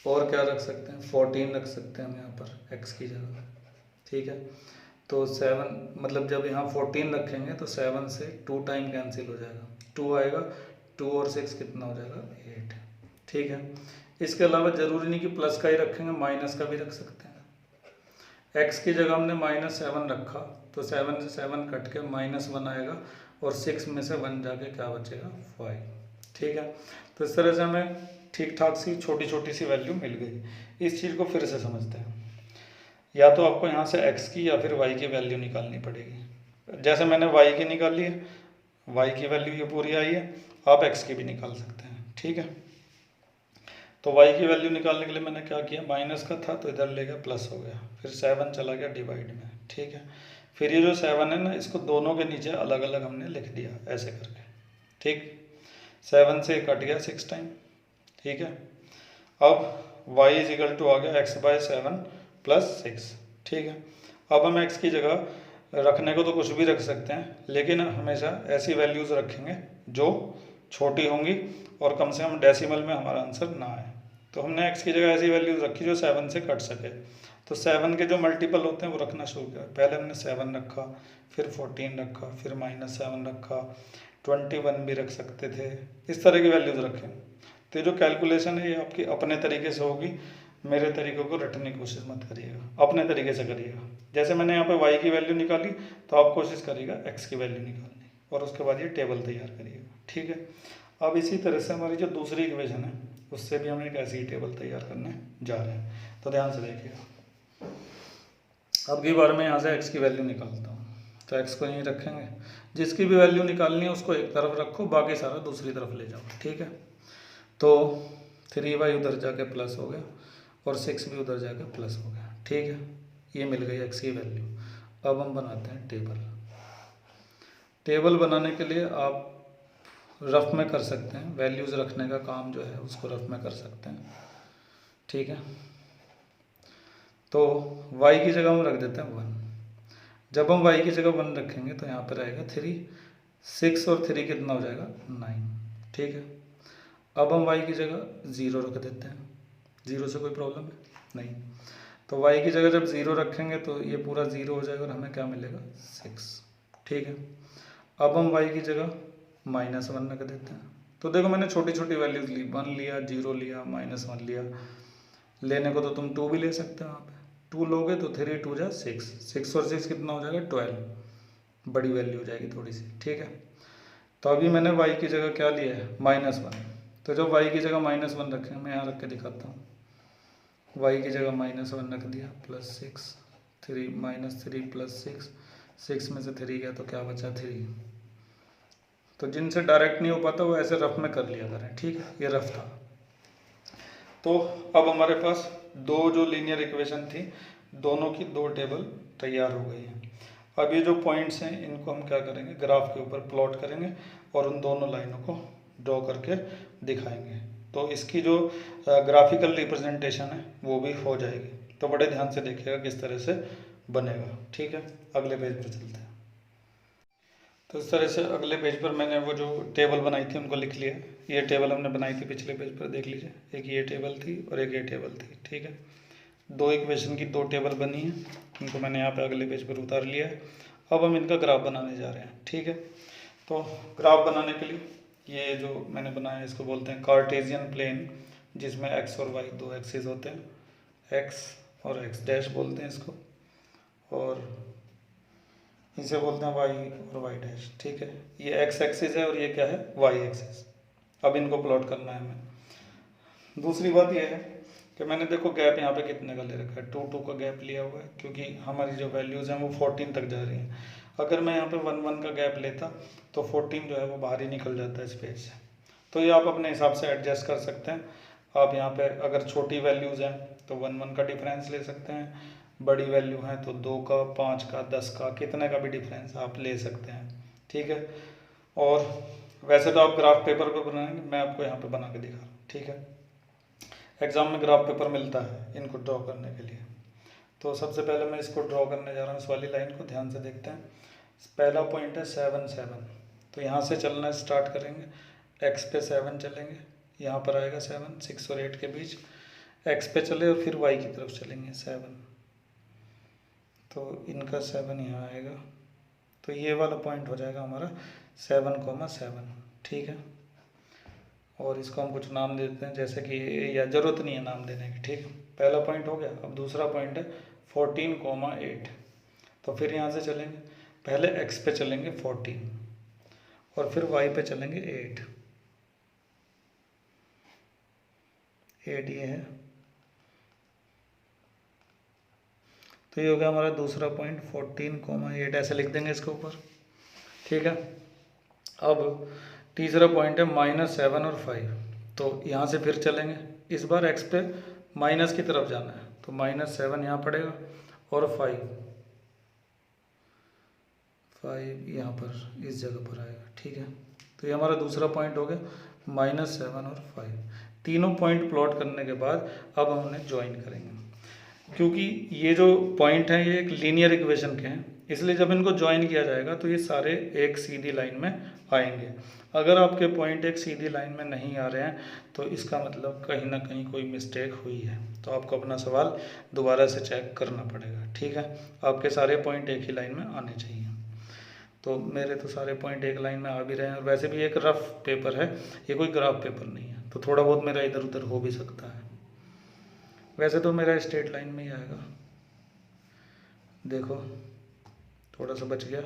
Speaker 1: और क्या रख सकते हैं, 14 रख सकते हैं हम यहाँ पर x की जगह। ठीक है, तो 7 मतलब जब यहाँ 14 रखेंगे तो 7 से 2 टाइम कैंसिल हो जाएगा, 2 आएगा, 2 और 6 कितना हो जाएगा, 8। ठीक है, इसके अलावा ज़रूरी नहीं कि प्लस का ही रखेंगे, माइनस का भी रख सकते हैं। x की जगह हमने -7 रखा तो 7 से 7 कट के -1 आएगा, और 6 में से 1 जाके क्या बचेगा, 5। ठीक है, तो इस तरह से हमें ठीक ठाक सी छोटी छोटी सी वैल्यू मिल गई। इस चीज़ को फिर से समझते हैं, या तो आपको यहाँ से x की या फिर y की वैल्यू निकालनी पड़ेगी। जैसे मैंने y की निकाली है, y की वैल्यू ये पूरी आई है, आप x की भी निकाल सकते हैं। ठीक है, तो y की वैल्यू निकालने के लिए मैंने क्या किया, माइनस का था तो इधर ले गया प्लस हो गया, फिर 7 चला गया डिवाइड में, ठीक है। फिर ये जो 7 है ना, इसको दोनों के नीचे अलग अलग हमने लिख दिया ऐसे करके, ठीक। 7 से कट गया 6 टाइम, ठीक है। अब y इज इक्वल टू आ गया x/7 + 6, ठीक है। अब हम x की जगह रखने को तो कुछ भी रख सकते हैं, लेकिन हमेशा ऐसी वैल्यूज़ रखेंगे जो छोटी होंगी और कम से कम डेसिमल में हमारा आंसर ना आए। तो हमने x की जगह ऐसी वैल्यूज़ रखी जो 7 से कट सके। तो 7 के जो मल्टीपल होते हैं वो रखना शुरू किया। पहले हमने 7 रखा, फिर 14 रखा, फिर -7 रखा, 21 भी रख सकते थे, इस तरह की वैल्यूज़ रखें। तो ये जो कैलकुलेशन है ये आपकी अपने तरीके से होगी, मेरे तरीकों को रटने की कोशिश मत करिएगा, अपने तरीके से करिएगा। जैसे मैंने यहाँ पे y की वैल्यू निकाली तो आप कोशिश करिएगा x की वैल्यू निकालने, और उसके बाद ये टेबल तैयार करिएगा, ठीक है। अब इसी तरह से हमारी जो दूसरी इक्वेशन है उससे भी हम एक ऐसी ही टेबल तैयार करने जा रहे हैं, तो ध्यान से देखिएगा। अब की बार मैं यहाँ से x की वैल्यू निकालता हूँ, तो x को यहीं रखेंगे, जिसकी भी वैल्यू निकालनी है उसको एक तरफ रखो, बाकी सारा दूसरी तरफ ले जाओ, ठीक है। तो 3y उधर जाके प्लस हो गया और 6 भी उधर जाके प्लस हो गया, ठीक है। ये मिल गई x की वैल्यू। अब हम बनाते हैं टेबल। टेबल बनाने के लिए आप रफ में कर सकते हैं, वैल्यूज़ रखने का काम जो है उसको रफ में कर सकते हैं, ठीक है। तो y की जगह हम रख देते हैं 1। जब हम y की जगह 1 रखेंगे तो यहाँ पर रहेगा 3, 6 और 3 कितना हो जाएगा 9, ठीक है। अब हम y की जगह 0 रख देते हैं, 0 से कोई प्रॉब्लम है नहीं। तो y की जगह जब 0 रखेंगे तो ये पूरा 0 हो जाएगा और हमें क्या मिलेगा 6, ठीक है। अब हम y की जगह -1 रख देते हैं। तो देखो मैंने छोटी छोटी वैल्यूज ली, 1 लिया, 0 लिया, -1 लिया। लेने को तो तुम 2 भी ले सकते हो, वहाँ पे 2 लोगे तो 3 2 जा 6, 6 और 6 कितना हो जाएगा 12, बड़ी वैल्यू हो जाएगी थोड़ी सी, ठीक है। तो अभी मैंने y की जगह क्या लिया है -1, तो जब y की जगह -1 रखें, मैं यहाँ रख के दिखाता हूँ। y की जगह -1 रख दिया, +6, 3 -3 +6, 6 में से 3 गया तो क्या बचा 3। तो जिनसे डायरेक्ट नहीं हो पाता वो ऐसे रफ में कर लिया करें, ठीक है। ये रफ था। तो अब हमारे पास दो जो लीनियर इक्वेशन थी, दोनों की 2 टेबल तैयार हो गई हैं। अब ये जो पॉइंट्स हैं इनको हम क्या करेंगे, ग्राफ के ऊपर प्लॉट करेंगे और उन दोनों लाइनों को ड्रॉ करके दिखाएंगे। तो इसकी जो ग्राफिकल रिप्रेजेंटेशन है वो भी हो जाएगी। तो बड़े ध्यान से देखिएगा किस तरह से बनेगा, ठीक है। अगले पेज पर चलते हैं। तो इस तरह से अगले पेज पर मैंने वो जो टेबल बनाई थी उनको लिख लिया। ये टेबल हमने बनाई थी पिछले पेज पर, देख लीजिए, एक ये टेबल थी और एक ये टेबल थी, ठीक है। 2 इक्वेशन की 2 टेबल बनी है, इनको मैंने यहाँ पे अगले पेज पर उतार लिया है। अब हम इनका ग्राफ बनाने जा रहे हैं, ठीक है। तो ग्राफ बनाने के लिए ये जो मैंने बनाया है इसको बोलते हैं कार्टेशियन प्लेन, जिसमें x और y 2 एक्सिस होते हैं, x और x डैश बोलते हैं इसको, और इसे बोलते हैं y और y डैश, ठीक है। ये x एक्सिस है और ये क्या है y एक्सिस। अब इनको प्लॉट करना है हमें। दूसरी बात ये है कि मैंने देखो गैप यहाँ पे कितने का ले रखा है, 2 2 का गैप लिया हुआ है, क्योंकि हमारी जो वैल्यूज़ हैं वो 14 तक जा रही हैं। अगर मैं यहाँ पे 1 1 का गैप लेता तो 14 जो है वो बाहर ही निकल जाता है इस पेज से। तो ये आप अपने हिसाब से एडजस्ट कर सकते हैं। आप यहाँ पे अगर छोटी वैल्यूज़ हैं तो 1 1 का डिफरेंस ले सकते हैं, बड़ी वैल्यू है तो 2 का, 5 का, 10 का, कितने का भी डिफरेंस आप ले सकते हैं, ठीक है। और वैसे तो आप ग्राफ पेपर पे बनाएंगे, मैं आपको यहाँ पे बना के दिखा रहा हूँ, ठीक है। एग्जाम में ग्राफ पेपर मिलता है इनको ड्रॉ करने के लिए। तो सबसे पहले मैं इसको ड्रॉ करने जा रहा हूँ, इस वाली लाइन को ध्यान से देखते हैं। पहला पॉइंट है 7 7, तो यहाँ से चलना स्टार्ट करेंगे, x पे 7 चलेंगे, यहाँ पर आएगा 7, 6 और 8 के बीच, x पे चले और फिर y की तरफ चलेंगे 7, तो इनका 7 यहाँ आएगा, तो ये वाला पॉइंट हो जाएगा हमारा 7,7, ठीक है। और इसको हम कुछ नाम देते हैं, जैसे कि या ज़रूरत नहीं है नाम देने की, ठीक है। पहला पॉइंट हो गया। अब दूसरा पॉइंट है 14,8, तो फिर यहाँ से चलेंगे, पहले x पे चलेंगे 14 और फिर y पे चलेंगे 8 ये है। तो ये हो गया हमारा दूसरा पॉइंट 14,8, ऐसे लिख देंगे इसके ऊपर, ठीक है। अब तीसरा पॉइंट है -7 और 5, तो यहाँ से फिर चलेंगे इस बार x पे माइनस की तरफ जाना है, तो -7 यहाँ पड़ेगा और 5 यहाँ पर इस जगह पर आएगा। ठीक है, तो ये हमारा दूसरा पॉइंट हो गया, -7 और 5। तीनों पॉइंट प्लॉट करने के बाद अब हम उन्हें ज्वाइन करेंगे। क्योंकि ये जो पॉइंट हैं ये एक लीनियर इक्वेशन के हैं, इसलिए जब इनको ज्वाइन किया जाएगा तो ये सारे एक सीधी लाइन में आएंगे। अगर आपके पॉइंट एक सीधी लाइन में नहीं आ रहे हैं तो इसका मतलब कहीं ना कहीं कोई मिस्टेक हुई है, तो आपको अपना सवाल दोबारा से चेक करना पड़ेगा। ठीक है, आपके सारे पॉइंट एक ही लाइन में आने चाहिए। तो मेरे तो सारे पॉइंट एक लाइन में आ भी रहे हैं, और वैसे भी एक रफ पेपर है, ये कोई ग्राफ पेपर नहीं है, तो थोड़ा बहुत मेरा इधर उधर हो भी सकता है। वैसे तो मेरा स्ट्रेट लाइन में ही आएगा। देखो थोड़ा सा बच गया,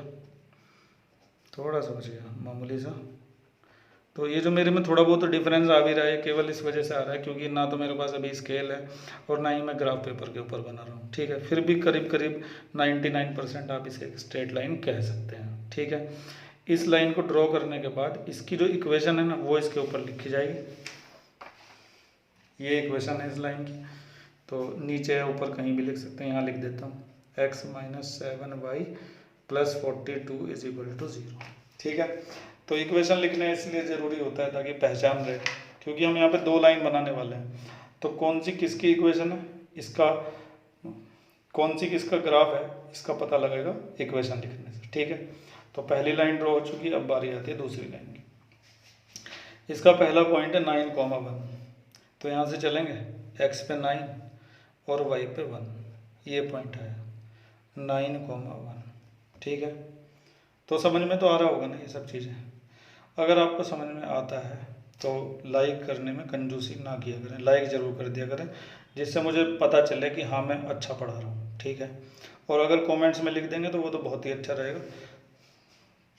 Speaker 1: मामूली सा। तो ये जो मेरे में थोड़ा बहुत डिफरेंस आ भी रहा है, केवल इस वजह से आ रहा है क्योंकि ना तो मेरे पास अभी स्केल है और ना ही मैं ग्राफ पेपर के ऊपर बना रहा हूँ। ठीक है, फिर भी करीब करीब 99% आप इसे एक स्ट्रेट लाइन कह सकते हैं। ठीक है, इस लाइन को ड्रॉ करने के बाद इसकी जो इक्वेशन है ना वो इसके ऊपर लिखी जाएगी। ये इक्वेशन है इस लाइन की, तो नीचे या ऊपर कहीं भी लिख सकते हैं, यहाँ लिख देता हूँ x - 7y + 42 = 0। ठीक है, तो इक्वेशन लिखना इसलिए ज़रूरी होता है ताकि पहचान रहे, क्योंकि हम यहाँ पे दो लाइन बनाने वाले हैं। तो कौन सी किसकी इक्वेशन है, इसका कौन सी किसका ग्राफ है, इसका पता लगेगा इक्वेशन लिखने से। ठीक है, तो पहली लाइन ड्रॉ हो चुकी, अब बारी आती है दूसरी लाइन की। इसका पहला पॉइंट है 9,1, तो यहाँ से चलेंगे x पे 9 और y पे 1, ये पॉइंट है 9,1। ठीक है, तो समझ में तो आ रहा होगा ना ये सब चीज़ें। अगर आपको समझ में आता है तो लाइक करने में कंजूसी ना किया करें, लाइक ज़रूर कर दिया करें, जिससे मुझे पता चले कि हाँ मैं अच्छा पढ़ा रहा हूँ। ठीक है, और अगर कमेंट्स में लिख देंगे तो वो तो बहुत ही अच्छा रहेगा,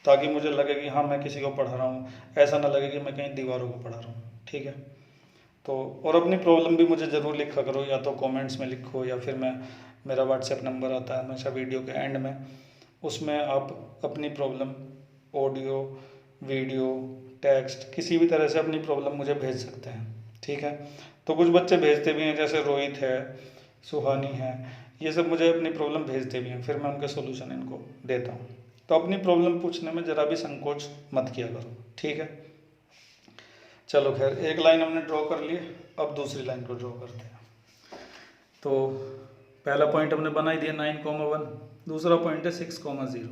Speaker 1: ताकि मुझे लगे कि हाँ मैं किसी को पढ़ा रहा हूँ, ऐसा ना लगे कि मैं कहीं दीवारों को पढ़ा रहा हूँ। ठीक है, तो और अपनी प्रॉब्लम भी मुझे ज़रूर लिखा करो, या तो कमेंट्स में लिखो या फिर मेरा व्हाट्सएप नंबर आता है हमेशा वीडियो के एंड में, उसमें आप अपनी प्रॉब्लम ऑडियो, वीडियो, टेक्स्ट किसी भी तरह से अपनी प्रॉब्लम मुझे भेज सकते हैं। ठीक है, तो कुछ बच्चे भेजते भी हैं, जैसे रोहित है, सुहानी है, ये सब मुझे अपनी प्रॉब्लम भेजते भी हैं, फिर मैं उनके सोल्यूशन इनको देता हूँ। तो अपनी प्रॉब्लम पूछने में ज़रा भी संकोच मत किया करो। ठीक है, चलो खैर, एक लाइन हमने ड्रॉ कर ली, अब दूसरी लाइन को ड्रॉ करते हैं। तो पहला पॉइंट हमने बना ही दिया 9,1, दूसरा पॉइंट है 6,0।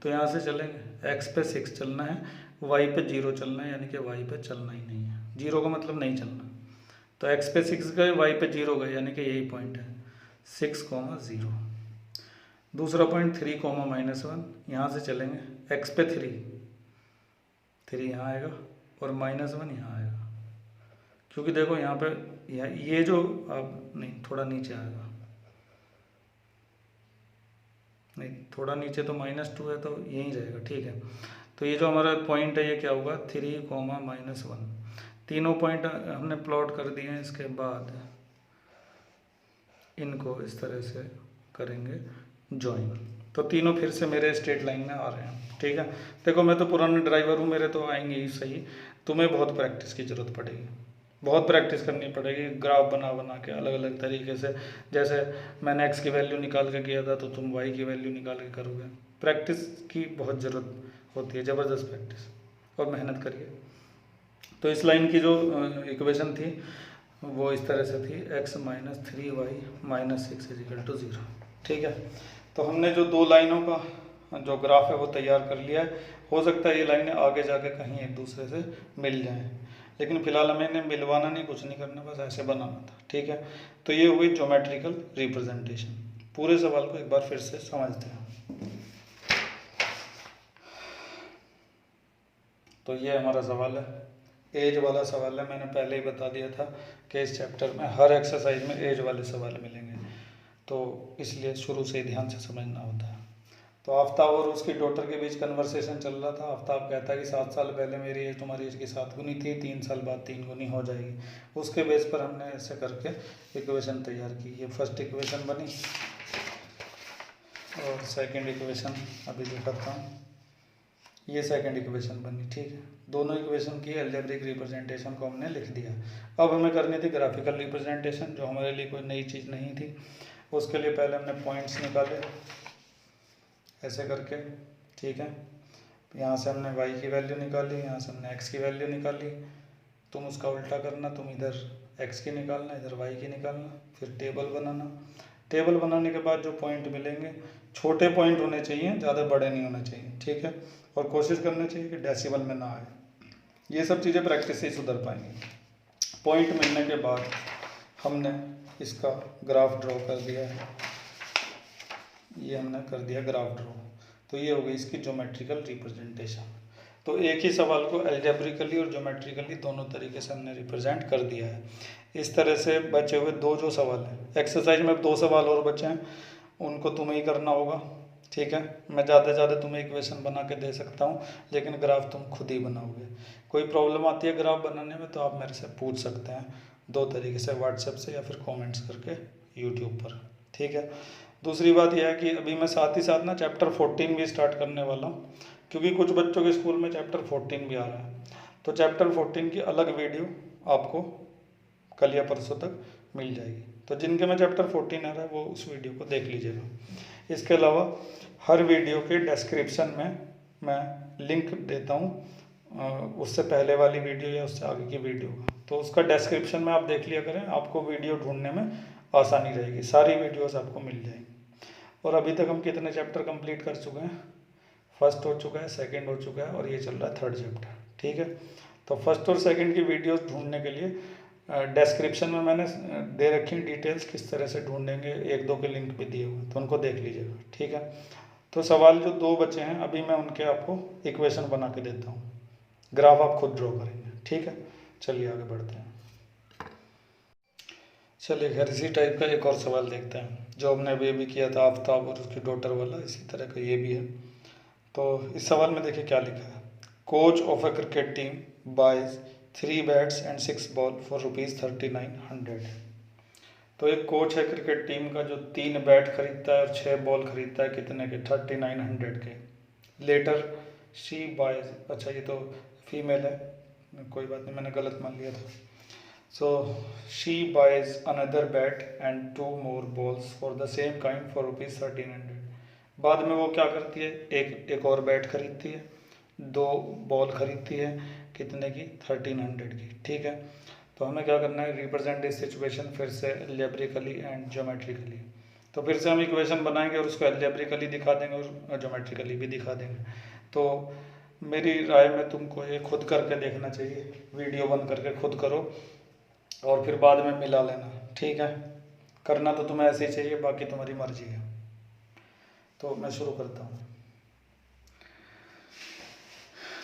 Speaker 1: तो यहाँ से चलेंगे, x पे 6 चलना है, y पे 0 चलना है, यानी कि y पे चलना ही नहीं है। 0 का मतलब नहीं चलना, तो x पे 6 गए, y पे 0 गए, यानी कि यही पॉइंट है 6,0। दूसरा पॉइंट 3,-1, यहाँ से चलेंगे, x पे 3 यहाँ आएगा और -1 यहाँ आएगा, क्योंकि देखो यहाँ पे ये जो अब नहीं, थोड़ा नीचे आएगा, नहीं थोड़ा नीचे, तो -2 है तो यहीं जाएगा। ठीक है, तो ये जो हमारा पॉइंट है ये क्या होगा, 3,-1। तीनों पॉइंट हमने प्लॉट कर दिए हैं, इसके बाद इनको इस तरह से करेंगे ज्वाइन, तो तीनों फिर से मेरे स्ट्रेट लाइन में आ रहे हैं। ठीक है, देखो मैं तो पुराना ड्राइवर हूँ, मेरे तो आएंगे ही सही, तुम्हें बहुत प्रैक्टिस की ज़रूरत पड़ेगी, बहुत प्रैक्टिस करनी पड़ेगी, ग्राफ बना बना के अलग अलग तरीके से। जैसे मैंने x की वैल्यू निकाल के किया था, तो तुम y की वैल्यू निकाल के करोगे। प्रैक्टिस की बहुत ज़रूरत होती है, ज़बरदस्त प्रैक्टिस, और मेहनत करिए। तो इस लाइन की जो इक्वेशन थी वो इस तरह से थी, x - 3y - 6 = 0। ठीक है, तो हमने जो दो लाइनों का जो ग्राफ है वो तैयार कर लिया है। हो सकता है ये लाइनें आगे जाके कहीं एक दूसरे से मिल जाएं, लेकिन फिलहाल हमें इन्हें मिलवाना नहीं, कुछ नहीं करना, बस ऐसे बनाना था। ठीक है, तो ये हुई ज्योमेट्रिकल रिप्रेजेंटेशन। पूरे सवाल को एक बार फिर से समझते हैं। तो ये हमारा सवाल है, एज वाला सवाल है। मैंने पहले ही बता दिया था कि इस चैप्टर में हर एक्सरसाइज में एज वाले सवाल मिलेंगे, तो इसलिए शुरू से ही ध्यान से समझना होता है। तो आफ्ताब और उसकी डॉटर के बीच कन्वर्सेशन चल रहा था। आफ्ताब कहता है कि 7 साल पहले मेरी एज तुम्हारी एज की 7 गुनी थी, 3 साल बाद 3 गुनी हो जाएगी। उसके बेस पर हमने ऐसे करके इक्वेशन तैयार की। ये फर्स्ट इक्वेशन बनी, और सेकंड इक्वेशन अभी दिखाता हूँ। ये सेकंड इक्वेशन बनी, ठीक है। दोनों इक्वेशन की अलजेब्रिक रिप्रेजेंटेशन को हमने लिख दिया। अब हमें करनी थी ग्राफिकल रिप्रेजेंटेशन, जो हमारे लिए कोई नई चीज़ नहीं थी। उसके लिए पहले हमने पॉइंट्स निकाले ऐसे करके, ठीक है। यहाँ से हमने y की वैल्यू निकाली, यहाँ से हमने x की वैल्यू निकाली। तुम उसका उल्टा करना, तुम इधर x की निकालना, इधर y की निकालना, फिर टेबल बनाना। टेबल बनाने के बाद जो पॉइंट मिलेंगे, छोटे पॉइंट होने चाहिए, ज़्यादा बड़े नहीं होने चाहिए, ठीक है। और कोशिश करनी चाहिए कि डेसिमल में ना आए। ये सब चीज़ें प्रैक्टिस से ही सुधर पाएंगी। पॉइंट मिलने के बाद हमने इसका ग्राफ ड्रॉ कर दिया है, ये हमने कर दिया ग्राफ ड्रॉ। तो ये हो गई इसकी ज्योमेट्रिकल रिप्रेजेंटेशन। तो एक ही सवाल को अलजेब्रिकली और ज्योमेट्रिकली दोनों तरीके से हमने रिप्रेजेंट कर दिया है। इस तरह से बचे हुए दो जो सवाल हैं, एक्सरसाइज में 2 सवाल और बचे हैं, उनको तुम्हें ही करना होगा, ठीक है। मैं ज़्यादा से ज़्यादा तुम्हें इक्वेशन बना के दे सकता हूँ, लेकिन ग्राफ तुम खुद ही बनाओगे। कोई प्रॉब्लम आती है ग्राफ बनाने में तो आप मेरे से पूछ सकते हैं 2 तरीके से, व्हाट्सएप से या फिर कमेंट्स करके यूट्यूब पर, ठीक है। दूसरी बात यह है कि अभी मैं साथ ही साथ ना चैप्टर 14 भी स्टार्ट करने वाला हूँ, क्योंकि कुछ बच्चों के स्कूल में चैप्टर 14 भी आ रहा है। तो चैप्टर 14 की अलग वीडियो आपको कल या परसों तक मिल जाएगी। तो जिनके में चैप्टर 14 आ रहा है वो उस वीडियो को देख लीजिएगा। इसके अलावा हर वीडियो के डिस्क्रिप्शन में मैं लिंक देता हूँ, उससे पहले वाली वीडियो या उससे आगे की वीडियो का, तो उसका डिस्क्रिप्शन में आप देख लिया करें, आपको वीडियो ढूंढने में आसानी रहेगी, सारी वीडियोस आपको मिल जाएंगी। और अभी तक हम कितने चैप्टर कंप्लीट कर चुके हैं? फर्स्ट हो चुका है, सेकंड हो चुका है और ये चल रहा है थर्ड चैप्टर, ठीक है। तो फर्स्ट और सेकंड की वीडियोस ढूंढने के लिए डिस्क्रिप्शन में मैंने दे रखी डिटेल्स, किस तरह से ढूंढेंगे, 1-2 के लिंक भी दिए हुए, तो उनको देख लीजिएगा, ठीक है। तो सवाल जो 2 बचे हैं अभी मैं उनके आपको इक्वेशन बना के देता हूँ, ग्राफ आप खुद ड्रॉ करेंगे, ठीक है। चलिए आगे बढ़ते हैं। चलिए खैर इसी टाइप का एक और सवाल देखते हैं, जो हमने अभी किया था आफ्ताब और उसकी डॉटर वाला, इसी तरह का ये भी है। तो इस सवाल में देखिए क्या लिखा है। Coach of a cricket team buys 3 bats and 6 ball for ₹3900। तो एक कोच है क्रिकेट टीम का जो 3 बैट खरीदता है और 6 बॉल खरीदता है, कितने के? 3900 के। लेटर शी बाइज, अच्छा ये तो फीमेल है, कोई बात नहीं, मैंने गलत मान लिया था। So she buys another bat and 2 more balls for the same kind for ₹1300। बाद में वो क्या करती है, एक और बैट खरीदती है, 2 बॉल खरीदती है, कितने की? 1300 की, ठीक है। तो हमें क्या करना है, रिप्रेजेंट दिस सिचुएशन फिर से अलजेब्रिकली एंड ज्योमेट्रिकली। तो फिर से हम इक्वेशन बनाएंगे और उसको अलजेब्रिकली दिखा देंगे और ज्योमेट्रिकली भी दिखा देंगे। तो मेरी राय में तुमको ये खुद करके देखना चाहिए, वीडियो बंद करके खुद करो और फिर बाद में मिला लेना, ठीक है। करना तो तुम्हें ऐसे ही चाहिए, बाकी तुम्हारी मर्जी है। तो मैं शुरू करता हूँ।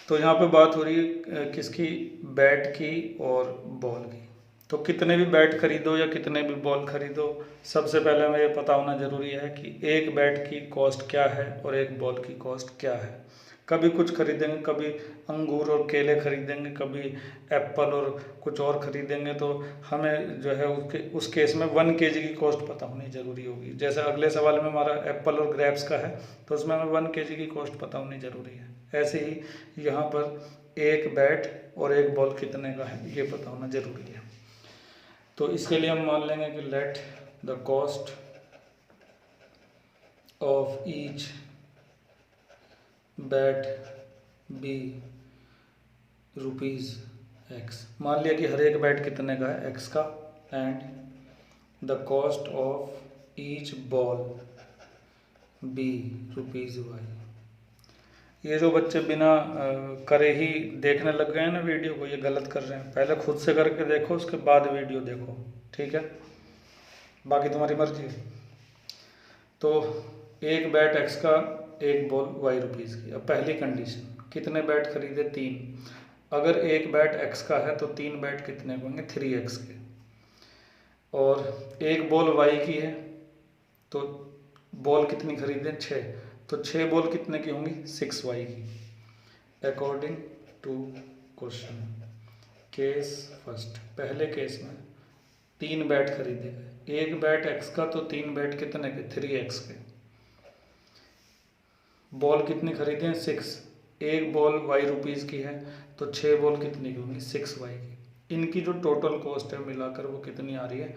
Speaker 1: तो यहाँ पे बात हो रही है किसकी? बैट की और बॉल की। तो कितने भी बैट खरीदो या कितने भी बॉल खरीदो, सबसे पहले हमें ये पता होना ज़रूरी है कि एक बैट की कॉस्ट क्या है और एक बॉल की कॉस्ट क्या है। कभी कुछ खरीदेंगे, कभी अंगूर और केले खरीदेंगे, कभी एप्पल और कुछ और खरीदेंगे, तो हमें जो है उस केस में 1 kg की कॉस्ट पता होनी ज़रूरी होगी। जैसे अगले सवाल में हमारा एप्पल और ग्रेप्स का है, तो उसमें हमें 1 kg की कॉस्ट पता होनी ज़रूरी है। ऐसे ही यहाँ पर एक बैट और एक बॉल कितने का है ये पता होना ज़रूरी है। तो इसके लिए हम मान लेंगे कि let the cost of each bat be ₹X। मान लिया कि हर एक बैट कितने का है? X का। And the cost of each ball be ₹Y। ये जो बच्चे बिना करे ही देखने लग गए हैं ना वीडियो को, ये गलत कर रहे हैं। पहले खुद से करके देखो, उसके बाद वीडियो देखो, ठीक है। बाकी तुम्हारी मर्जी है। तो एक बैट X का, एक बॉल ₹Y की। अब पहली कंडीशन, कितने बैट खरीदे? 3। अगर एक बैट X का है तो 3 बैट कितने होंगे? 3X के। और एक बॉल Y की है तो बॉल कितनी खरीदे? 6। तो 6 बॉल कितने की होंगी? 6Y की। According to question, case first, पहले केस में 3 बैट खरीदे गए, एक बैट X का तो 3 बैट कितने के? 3X के। बॉल कितनी खरीदे हैं? 6। एक बॉल ₹Y की है, तो 6 बॉल कितनी की होंगी? 6Y की। इनकी जो टोटल कॉस्ट है मिलाकर वो कितनी आ रही है?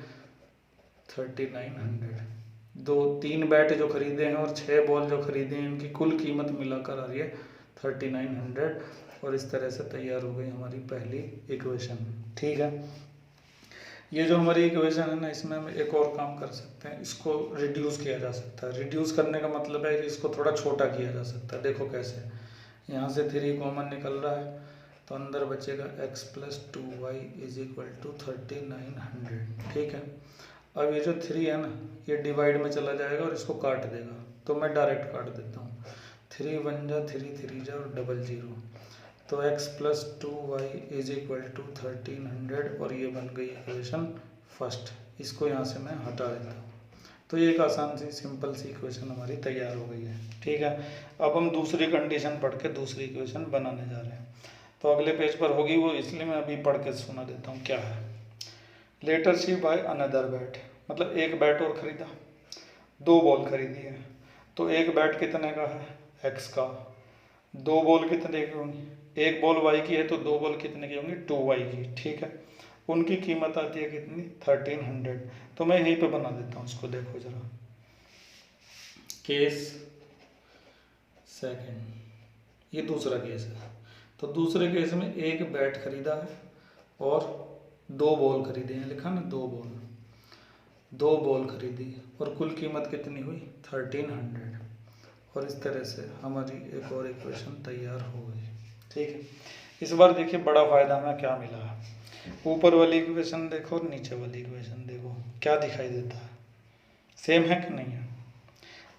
Speaker 1: 3900। 3 बैट जो खरीदे हैं और 6 बॉल जो खरीदे हैं, इनकी कुल कीमत मिलाकर आ रही है 3900। और इस तरह से तैयार हो गई हमारी पहली इक्वेशन। ठीक है, ये जो हमारी इक्वेशन है ना, इसमें हम एक और काम कर सकते हैं, इसको रिड्यूस किया जा सकता है। रिड्यूस करने का मतलब है कि इसको थोड़ा छोटा किया जा सकता है। देखो कैसे, यहाँ से 3 कॉमन निकल रहा है, तो अंदर बचेगा x + 2y = 3900। ठीक है, अब ये जो 3 है ना, ये डिवाइड में चला जाएगा और इसको काट देगा, तो मैं डायरेक्ट काट देता हूँ। 3 × 1 = 3, 3 × और 00, तो x + 2y = 1300 और ये बन गई इक्वेशन फर्स्ट। इसको यहाँ से मैं हटा देता हूँ, तो ये एक आसान सी सिंपल सी इक्वेशन हमारी तैयार हो गई है। ठीक है, अब हम दूसरी कंडीशन पढ़ के दूसरी इक्वेशन बनाने जा रहे हैं। तो अगले पेज पर होगी वो, इसलिए मैं अभी पढ़ के सुना देता हूँ क्या है। Later she buy another bat, मतलब एक बैट और खरीदा, 2 बॉल खरीदी है, तो एक बैट कितने का है? x का। 2 बॉल कितने की होंगी? एक बॉल y की है, तो 2 बॉल कितने की होंगी? 2y की। ठीक है, उनकी कीमत आती है कितनी? 1300। तो मैं यहीं पे बना देता हूँ उसको, देखो जरा। केस सेकंड, ये दूसरा केस है। तो दूसरे केस में एक बैट खरीदा है और 2 बॉल खरीदे हैं, लिखा ना 2 बॉल। 2 बॉल खरीदी और कुल कीमत कितनी हुई? 1300। और इस तरह से हमारी एक और इक्वेशन तैयार हो गई। ठीक है, इस बार देखिए बड़ा फ़ायदा हमें क्या मिला है। ऊपर वाली इक्वेशन देखो और नीचे वाली इक्वेशन देखो, क्या दिखाई देता है? सेम है कि नहीं है?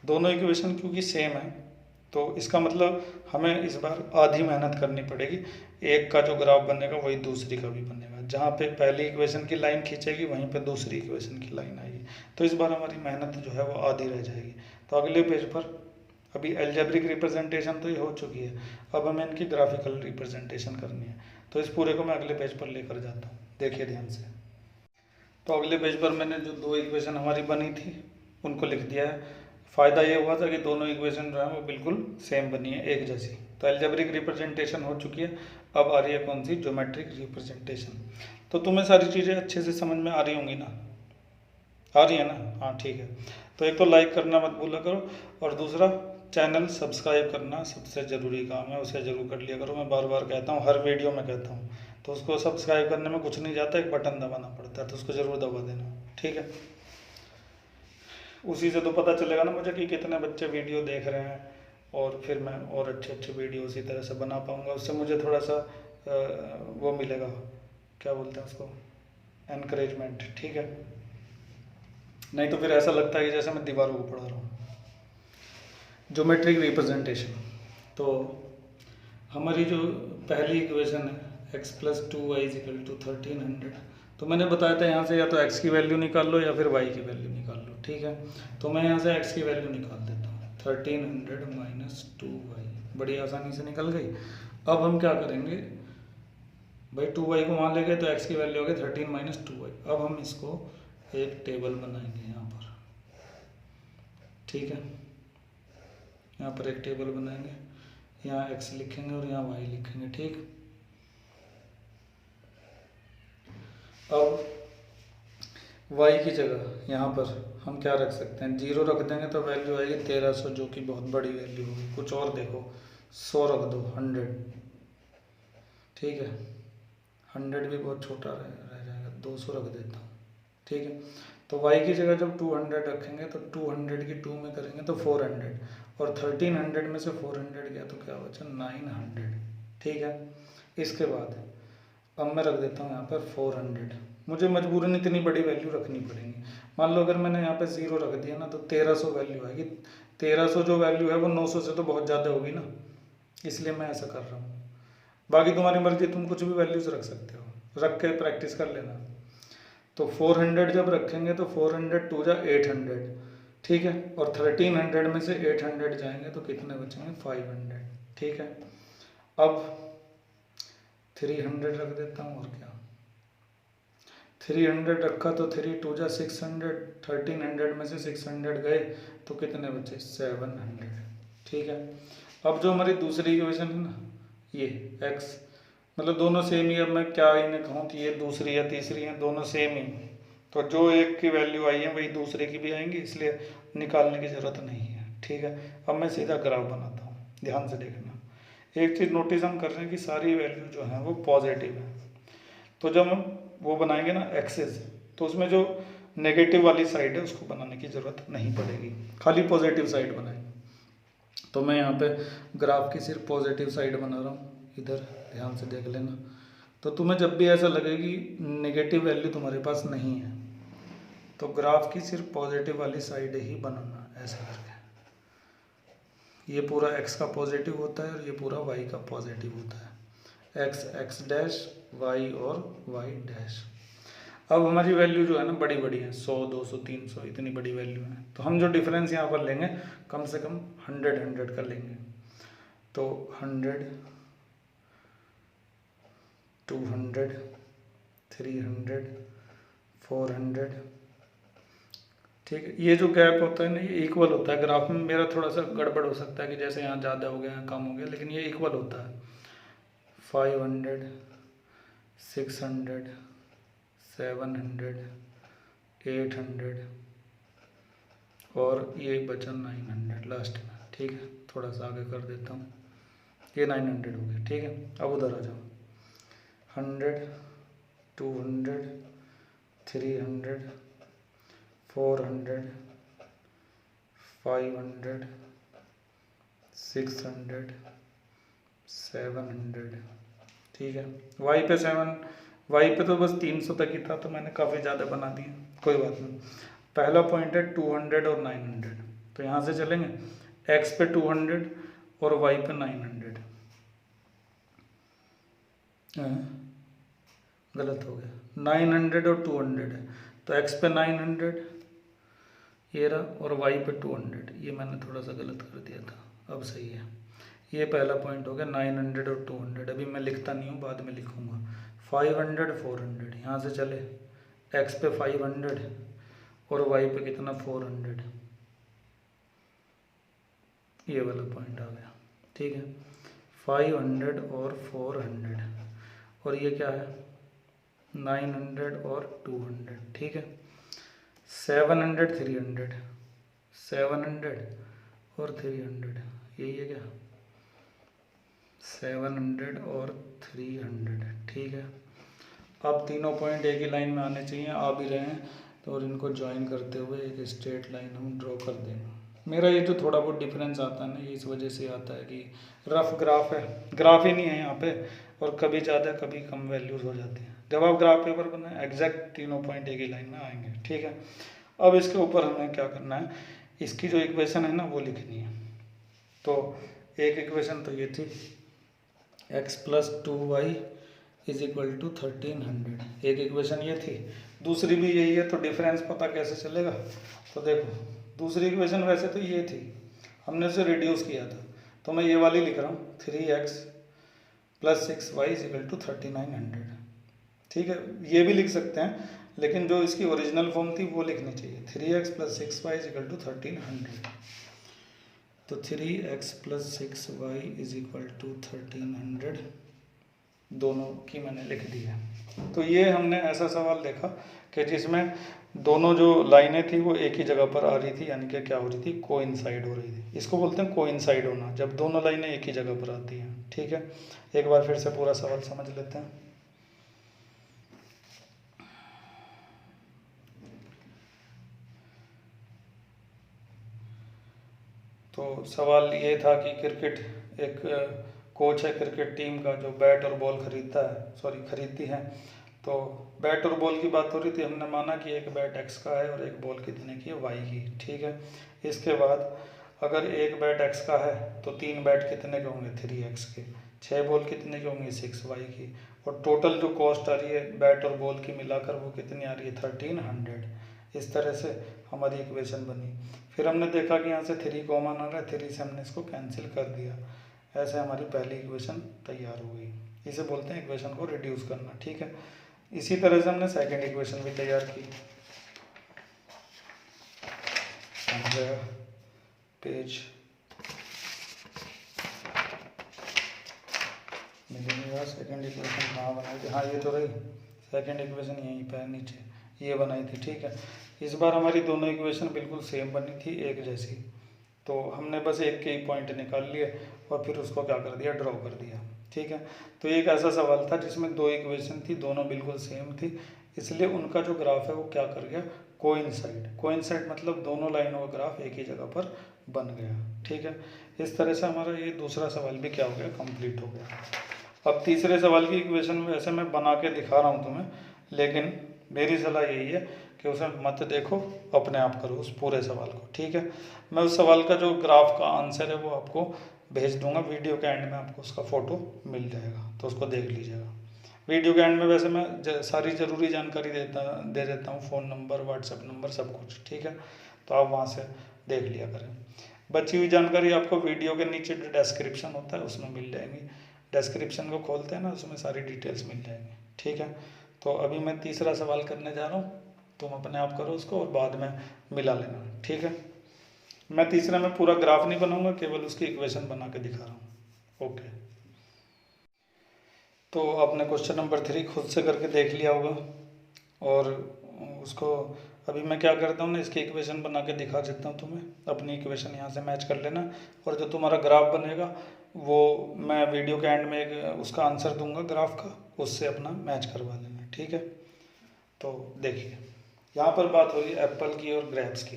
Speaker 1: दोनों इक्वेशन क्योंकि सेम है, तो इसका मतलब हमें इस बार आधी मेहनत करनी पड़ेगी। एक का जो ग्राफ बनेगा वही दूसरी का भी बनेगा। जहाँ पे पहली इक्वेशन की लाइन खींचेगी वहीं पे दूसरी इक्वेशन की लाइन आएगी। तो इस बार हमारी मेहनत जो है वो आधी रह जाएगी। तो अगले पेज पर, अभी एल्जेब्रिक रिप्रेजेंटेशन तो ये हो चुकी है, अब हमें इनकी ग्राफिकल रिप्रेजेंटेशन करनी है। तो इस पूरे को मैं अगले पेज पर लेकर जाता हूँ, देखिए ध्यान से। तो अगले पेज पर मैंने जो 2 इक्वेशन हमारी बनी थी उनको लिख दिया है। फ़ायदा ये हुआ था कि दोनों इक्वेशन जो है वो बिल्कुल सेम बनी है, एक जैसी। तो एल्जेब्रिक रिप्रेजेंटेशन हो चुकी है, अब आ रही है कौन सी? Geometric representation. तो तुम्हें सारी चीज़ें अच्छे से समझ में आ रही होंगी ना? आ रही है ना? हाँ ठीक है। तो एक तो लाइक करना मत भूला करो, और दूसरा चैनल सब्सक्राइब करना सबसे ज़रूरी काम है, उसे ज़रूर कर लिया करो। मैं बार बार कहता हूँ, हर वीडियो में कहता हूँ। तो उसको सब्सक्राइब करने में कुछ नहीं जाता, एक बटन दबाना पड़ता है, तो उसको ज़रूर दबा देना। ठीक है, उसी से तो पता चलेगा ना मुझे कि कितने बच्चे वीडियो देख रहे हैं, और फिर मैं और अच्छे अच्छे वीडियो उसी तरह से बना पाऊँगा। उससे मुझे थोड़ा सा वो मिलेगा, क्या बोलते हैं उसको, एनकरेजमेंट। ठीक है, नहीं तो फिर ऐसा लगता है कि जैसे मैं दीवारों को पढ़ा रहा हूँ। ज्योमेट्रिक रिप्रेजेंटेशन, तो हमारी जो पहली इक्वेशन है x + 2y = 1300, तो मैंने बताया था यहाँ से या तो x की वैल्यू निकाल लो या फिर y की वैल्यू निकाल लो। ठीक है, तो मैं यहाँ से x की वैल्यू निकाल देता हूँ। 1300 - 2y बड़ी आसानी से निकल गई। अब हम क्या करेंगे भाई, 2y को वहाँ ले गए तो x की वैल्यू हो गई 13 - 2y। अब हम इसको एक टेबल बनाएंगे यहाँ पर। ठीक है, यहाँ पर एक टेबल बनाएंगे, यहाँ x लिखेंगे और यहाँ y लिखेंगे। ठीक, अब y की जगह यहाँ पर हम क्या रख सकते हैं? 0 रख देंगे तो वैल्यू आएगी 1300, जो कि बहुत बड़ी वैल्यू होगी। कुछ और देखो, 100 रख दो, 100। ठीक है, 100 भी बहुत छोटा रह जाएगा, 200 रख देता हूँ। ठीक है, तो y की जगह जब 200 रखेंगे तो 200 की 2 में करेंगे तो 400, और 1300 में से 400 गया तो क्या बचा? 900। ठीक है, इसके बाद अब मैं रख देता हूँ यहाँ पर 400। मुझे मजबूरन इतनी बड़ी वैल्यू रखनी पड़ेगी। मान लो अगर मैंने यहाँ पे 0 रख दिया ना, तो 1300 वैल्यू आएगी। 1300 जो वैल्यू है वो 900 से तो बहुत ज़्यादा होगी ना, इसलिए मैं ऐसा कर रहा हूँ। बाकी तुम्हारी मर्जी, तुम कुछ भी वैल्यूज रख सकते हो, रख के प्रैक्टिस कर लेना। तो 400 जब रखेंगे तो 400 2 जा 800। ठीक है, और 1300 में से 800 जाएंगे तो कितने बचेंगे? 500। ठीक है, अब 300 रख देता हूँ, और क्या, 300 रखा तो 3 2 जा 600। 1300 में से 600 गए तो कितने बचे? 700। ठीक है, अब जो हमारी दूसरी इक्वेशन है ना, ये x, मतलब दोनों सेम ही। अब मैं क्या इन्हें कहूँ कि ये दूसरी या तीसरी है, दोनों सेम ही। तो जो एक की वैल्यू आई है वही दूसरे की भी आएंगी, इसलिए निकालने की ज़रूरत नहीं है। ठीक है, अब मैं सीधा ग्राफ बनाता हूँ, ध्यान से देखना। एक चीज़ नोटिस हम कर रहे हैं कि सारी वैल्यू जो है वो पॉजिटिव है। तो जब हम वो बनाएंगे ना एक्सेस, तो उसमें जो नेगेटिव वाली साइड है उसको बनाने की ज़रूरत नहीं पड़ेगी, खाली पॉजिटिव साइड बनाएंगे। तो मैं यहाँ पे ग्राफ की सिर्फ पॉजिटिव साइड बना रहा हूँ, इधर ध्यान से देख लेना। तो तुम्हें जब भी ऐसा लगे कि नेगेटिव वैल्यू तुम्हारे पास नहीं है, तो ग्राफ की सिर्फ पॉजिटिव वाली साइड ही बनाना, ऐसा करके। ये पूरा x का पॉजिटिव होता है और ये पूरा y का पॉजिटिव होता है, x डैश y और y डैश। अब हमारी वैल्यू जो है ना बड़ी बड़ी है, 100 200 300 इतनी बड़ी वैल्यू है। तो हम जो डिफरेंस यहाँ पर लेंगे कम से कम 100 का लेंगे। तो 100 200 300 400, ठीक है। ये जो गैप होता है ना ये इक्वल होता है। ग्राफ में मेरा थोड़ा सा गड़बड़ हो सकता है कि जैसे यहाँ ज़्यादा हो गया, यहाँ कम हो गया, लेकिन ये इक्वल होता है। 500 600 700 800 और ये बचा 900 लास्ट में। ठीक है, थोड़ा सा आगे कर देता हूँ, ये 900 हो गया। ठीक है, अब उधर आ जाओ। 100 200 300 400 500 600 700, ठीक है। वाई पे तो बस 300 तक ही था, तो मैंने काफ़ी ज़्यादा बना दिया, कोई बात नहीं। पहला पॉइंट है 200 और 900, तो यहाँ से चलेंगे x पे 200 और y पे 900। गलत हो गया, 900 और 200 है, तो x पे 900 ये रहा और y पे 200, ये मैंने थोड़ा सा गलत कर दिया था, अब सही है। ये पहला पॉइंट हो गया 900 और 200। अभी मैं लिखता नहीं हूँ, बाद में लिखूँगा। 500 400, यहाँ से चले x पे 500 और y पे कितना 400, ये वाला पॉइंट आ गया। ठीक है, 500 और 400 और ये क्या है 900 और 200। ठीक है, 700 300 700 और 300, यही है क्या 700 और 300। ठीक है, अब तीनों पॉइंट एक ही लाइन में आने चाहिए, आ भी रहे हैं, तो और इनको ज्वाइन करते हुए एक स्ट्रेट लाइन हम ड्रॉ कर देंगे। मेरा ये जो थोड़ा बहुत डिफरेंस आता है ना, ये इस वजह से आता है कि रफ ग्राफ है, ग्राफ ही नहीं है यहाँ पे, और कभी ज़्यादा कभी कम वैल्यूज़ हो जाती हैं। जब आप ग्राफ पेपर बनाए एग्जैक्ट तीनों पॉइंट एक ही लाइन में आएंगे। ठीक है, अब इसके ऊपर हमें क्या करना है, इसकी जो इक्वेशन है ना वो लिखनी है। तो एक इक्वेशन तो ये थी x + 2y = 1300, एक इक्वेशन ये थी, दूसरी भी यही है। तो डिफरेंस पता कैसे चलेगा, तो देखो दूसरी इक्वेशन वैसे तो ये थी, हमने उसे रिड्यूस किया था, तो मैं ये वाली लिख रहा हूँ 3x + 6y = 3900। ठीक है, ये भी लिख सकते हैं, लेकिन जो इसकी ओरिजिनल फॉर्म थी वो लिखनी चाहिए, 3x + 6y = 1300। तो 3x + 6y = 1300 दोनों की मैंने लिख दी है। तो ये हमने ऐसा सवाल देखा कि जिसमें दोनों जो लाइनें थी वो एक ही जगह पर आ रही थी, यानी कि क्या हो रही थी, कोइंसाइड हो रही थी। इसको बोलते हैं कोइंसाइड होना, जब दोनों लाइनें एक ही जगह पर आती हैं। ठीक है, एक बार फिर से पूरा सवाल समझ लेते हैं। तो सवाल ये था कि क्रिकेट एक कोच है क्रिकेट टीम का जो बैट और बॉल खरीदती है। तो बैट और बॉल की बात हो रही थी, हमने माना कि एक बैट x का है और एक बॉल कितने की है y की। ठीक है, इसके बाद अगर एक बैट x का है तो 3 बैट कितने के होंगे 3x के, 6 बॉल कितने के होंगे 6y की, और टोटल जो कॉस्ट आ रही है बैट और बॉल की मिलाकर वो कितनी आ रही है 1300। इस तरह से हमारी इक्वेशन बनी। फिर हमने देखा कि यहाँ से 3 कॉमन आ रहा है, 3 से हमने इसको कैंसिल कर दिया। ऐसे हमारी पहली इक्वेशन तैयार हो गई। इसे बोलते हैं इक्वेशन को रिड्यूस करना। ठीक है, इसी तरह से हमने सेकंड इक्वेशन भी तैयार की। पेज मिलेंगे यार। सेकेंड इक्वेशन कहाँ बनाई थी? हाँ ये तो रही सेकेंड इक्वेशन, यहीं पर नीचे ये बनाई थी। ठीक है, इस बार हमारी दोनों इक्वेशन बिल्कुल सेम बनी थी, एक जैसी। तो हमने बस एक के ही पॉइंट निकाल लिए और फिर उसको क्या कर दिया, ड्रॉ कर दिया। ठीक है, तो एक ऐसा सवाल था जिसमें दो इक्वेशन थी, दोनों बिल्कुल सेम थी, इसलिए उनका जो ग्राफ है वो क्या कर गया, कोइंसाइड। कोइंसाइड मतलब दोनों लाइनों का ग्राफ एक ही जगह पर बन गया। ठीक है, इस तरह से हमारा ये दूसरा सवाल भी क्या हो गया, कंप्लीट हो गया। अब तीसरे सवाल की इक्वेशन वैसे मैं बना के दिखा रहा हूँ तुम्हें, लेकिन मेरी सलाह यही है कि उसे मत देखो, अपने आप करो उस पूरे सवाल को। ठीक है, मैं उस सवाल का जो ग्राफ का आंसर है वो आपको भेज दूंगा, वीडियो के एंड में आपको उसका फ़ोटो मिल जाएगा, तो उसको देख लीजिएगा। वीडियो के एंड में वैसे मैं सारी ज़रूरी जानकारी दे देता हूँ, फ़ोन नंबर, व्हाट्सएप नंबर, सब कुछ। ठीक है, तो आप वहाँ से देख लिया करें। बची हुई जानकारी आपको वीडियो के नीचे जो डिस्क्रिप्शन होता है उसमें मिल जाएंगी। डिस्क्रिप्शन को खोलते हैं ना, उसमें सारी डिटेल्स मिल जाएंगी। ठीक है, तो अभी मैं तीसरा सवाल करने जा रहा हूँ, तुम अपने आप करो उसको और बाद में मिला लेना। ठीक है, मैं तीसरा में पूरा ग्राफ नहीं बनाऊंगा, केवल उसकी इक्वेशन बना के दिखा रहा हूँ। ओके, तो आपने क्वेश्चन नंबर 3 खुद से करके देख लिया होगा, और उसको अभी मैं क्या करता हूँ ना, इसकी इक्वेशन बना के दिखा देता हूँ तुम्हें। अपनी इक्वेशन यहाँ से मैच कर लेना, और जो तुम्हारा ग्राफ बनेगा वो मैं वीडियो के एंड में एक उसका आंसर दूंगा ग्राफ का, उससे अपना मैच करवा लेना। ठीक है, तो देखिए यहाँ पर बात हो रही है एप्पल की और ग्रेप्स की।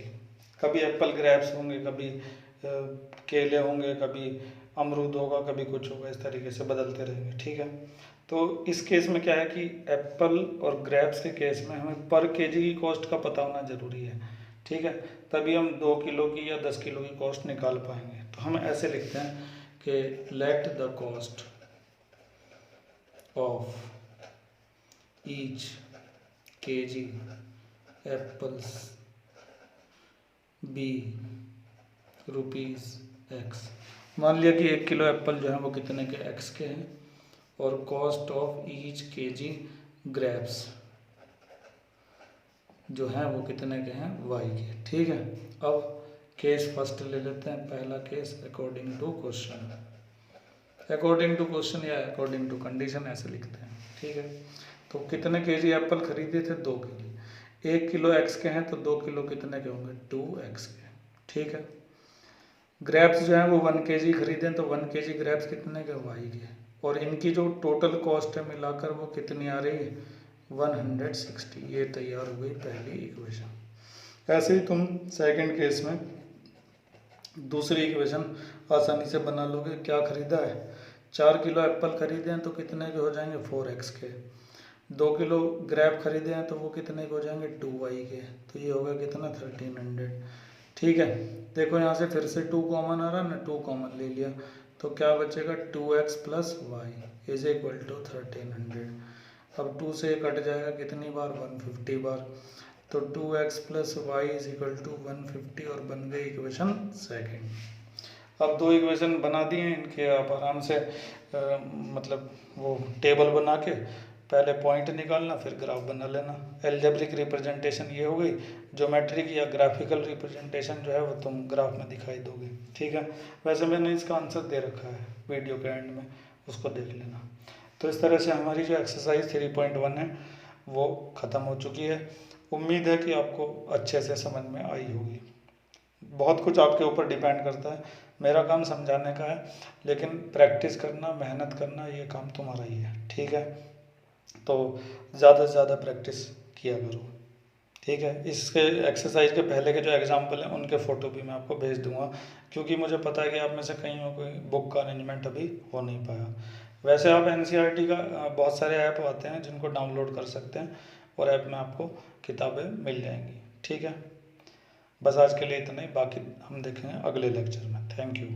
Speaker 1: कभी एप्पल ग्रेप्स होंगे, कभी केले होंगे, कभी अमरूद होगा, कभी कुछ होगा, इस तरीके से बदलते रहेंगे। ठीक है, तो इस केस में क्या है कि एप्पल और ग्रेप्स के केस में हमें पर केजी की कॉस्ट का पता होना ज़रूरी है। ठीक है, तभी हम 2 किलो की या 10 किलो की कॉस्ट निकाल पाएंगे। तो हम ऐसे लिखते हैं कि let the cost of each KG apples be ₹X। मान लिया कि 1 किलो एप्पल जो है वो कितने के, X के हैं, और cost of each KG grapes जो हैं वो कितने के हैं, Y के। ठीक है, अब केस फर्स्ट ले लेते हैं, पहला case according to question. According to question या अकॉर्डिंग टू कंडीशन ऐसे लिखते हैं। ठीक है, तो कितने केजी एप्पल खरीदे थे, 2 केजी। 1 किलो X के हैं तो 2 किलो कितने के होंगे, 2X के। ठीक है, ग्रेप्स जो है वो 1 केजी खरीदें तो 1 केजी ग्रेप्स कितने के, Y के। और इनकी जो टोटल कॉस्ट है मिलाकर वो कितनी आ रही है, 160। ये तैयार हो गई पहली इक्वेशन। ऐसे ही तुम सेकंड केस में दूसरी इक्वेशन आसानी से बना लोगे। क्या खरीदा है, 4 किलो एप्पल खरीदे हैं तो कितने के हो जाएंगे, 4X के। 2 किलो ग्रेप खरीदे हैं तो वो कितने के हो जाएंगे, 2Y के। तो ये होगा कितना, 1300। ठीक है, देखो यहाँ से फिर से 2 कॉमन आ रहा है ना, 2 कॉमन ले लिया तो क्या बचेगा, 2X + Y is equal to 1300। अब 2 से कट जाएगा कितनी बार, 150 बार। तो 2X + Y is equal to 150, और बन गई इक्वेशन सेकेंड। अब 2 इक्वेशन बना दिए हैं, इनके आप आराम से मतलब वो टेबल बना के पहले पॉइंट निकालना, फिर ग्राफ बना लेना। एल्जेब्रिक रिप्रेजेंटेशन ये हो गई, ज्योमेट्रिक या ग्राफिकल रिप्रेजेंटेशन जो है वो तुम ग्राफ में दिखाई दोगे। ठीक है, वैसे मैंने इसका आंसर दे रखा है वीडियो के एंड में, उसको देख लेना। तो इस तरह से हमारी जो एक्सरसाइज 3.1 है वो ख़त्म हो चुकी है। उम्मीद है कि आपको अच्छे से समझ में आई होगी। बहुत कुछ आपके ऊपर डिपेंड करता है, मेरा काम समझाने का है, लेकिन प्रैक्टिस करना, मेहनत करना, ये काम तुम्हारा ही है। ठीक है, तो ज़्यादा से ज़्यादा प्रैक्टिस किया करो। ठीक है, इसके एक्सरसाइज के पहले के जो एग्जाम्पल हैं उनके फ़ोटो भी मैं आपको भेज दूंगा, क्योंकि मुझे पता है कि आप में से कईयों को बुक का अरेंजमेंट अभी हो नहीं पाया। वैसे आप NCERT का बहुत सारे ऐप आते हैं जिनको डाउनलोड कर सकते हैं, और ऐप में आपको किताबें मिल जाएंगी। ठीक है, बस आज के लिए इतना ही, बाकी हम देखेंगे अगले लेक्चर में। Thank you.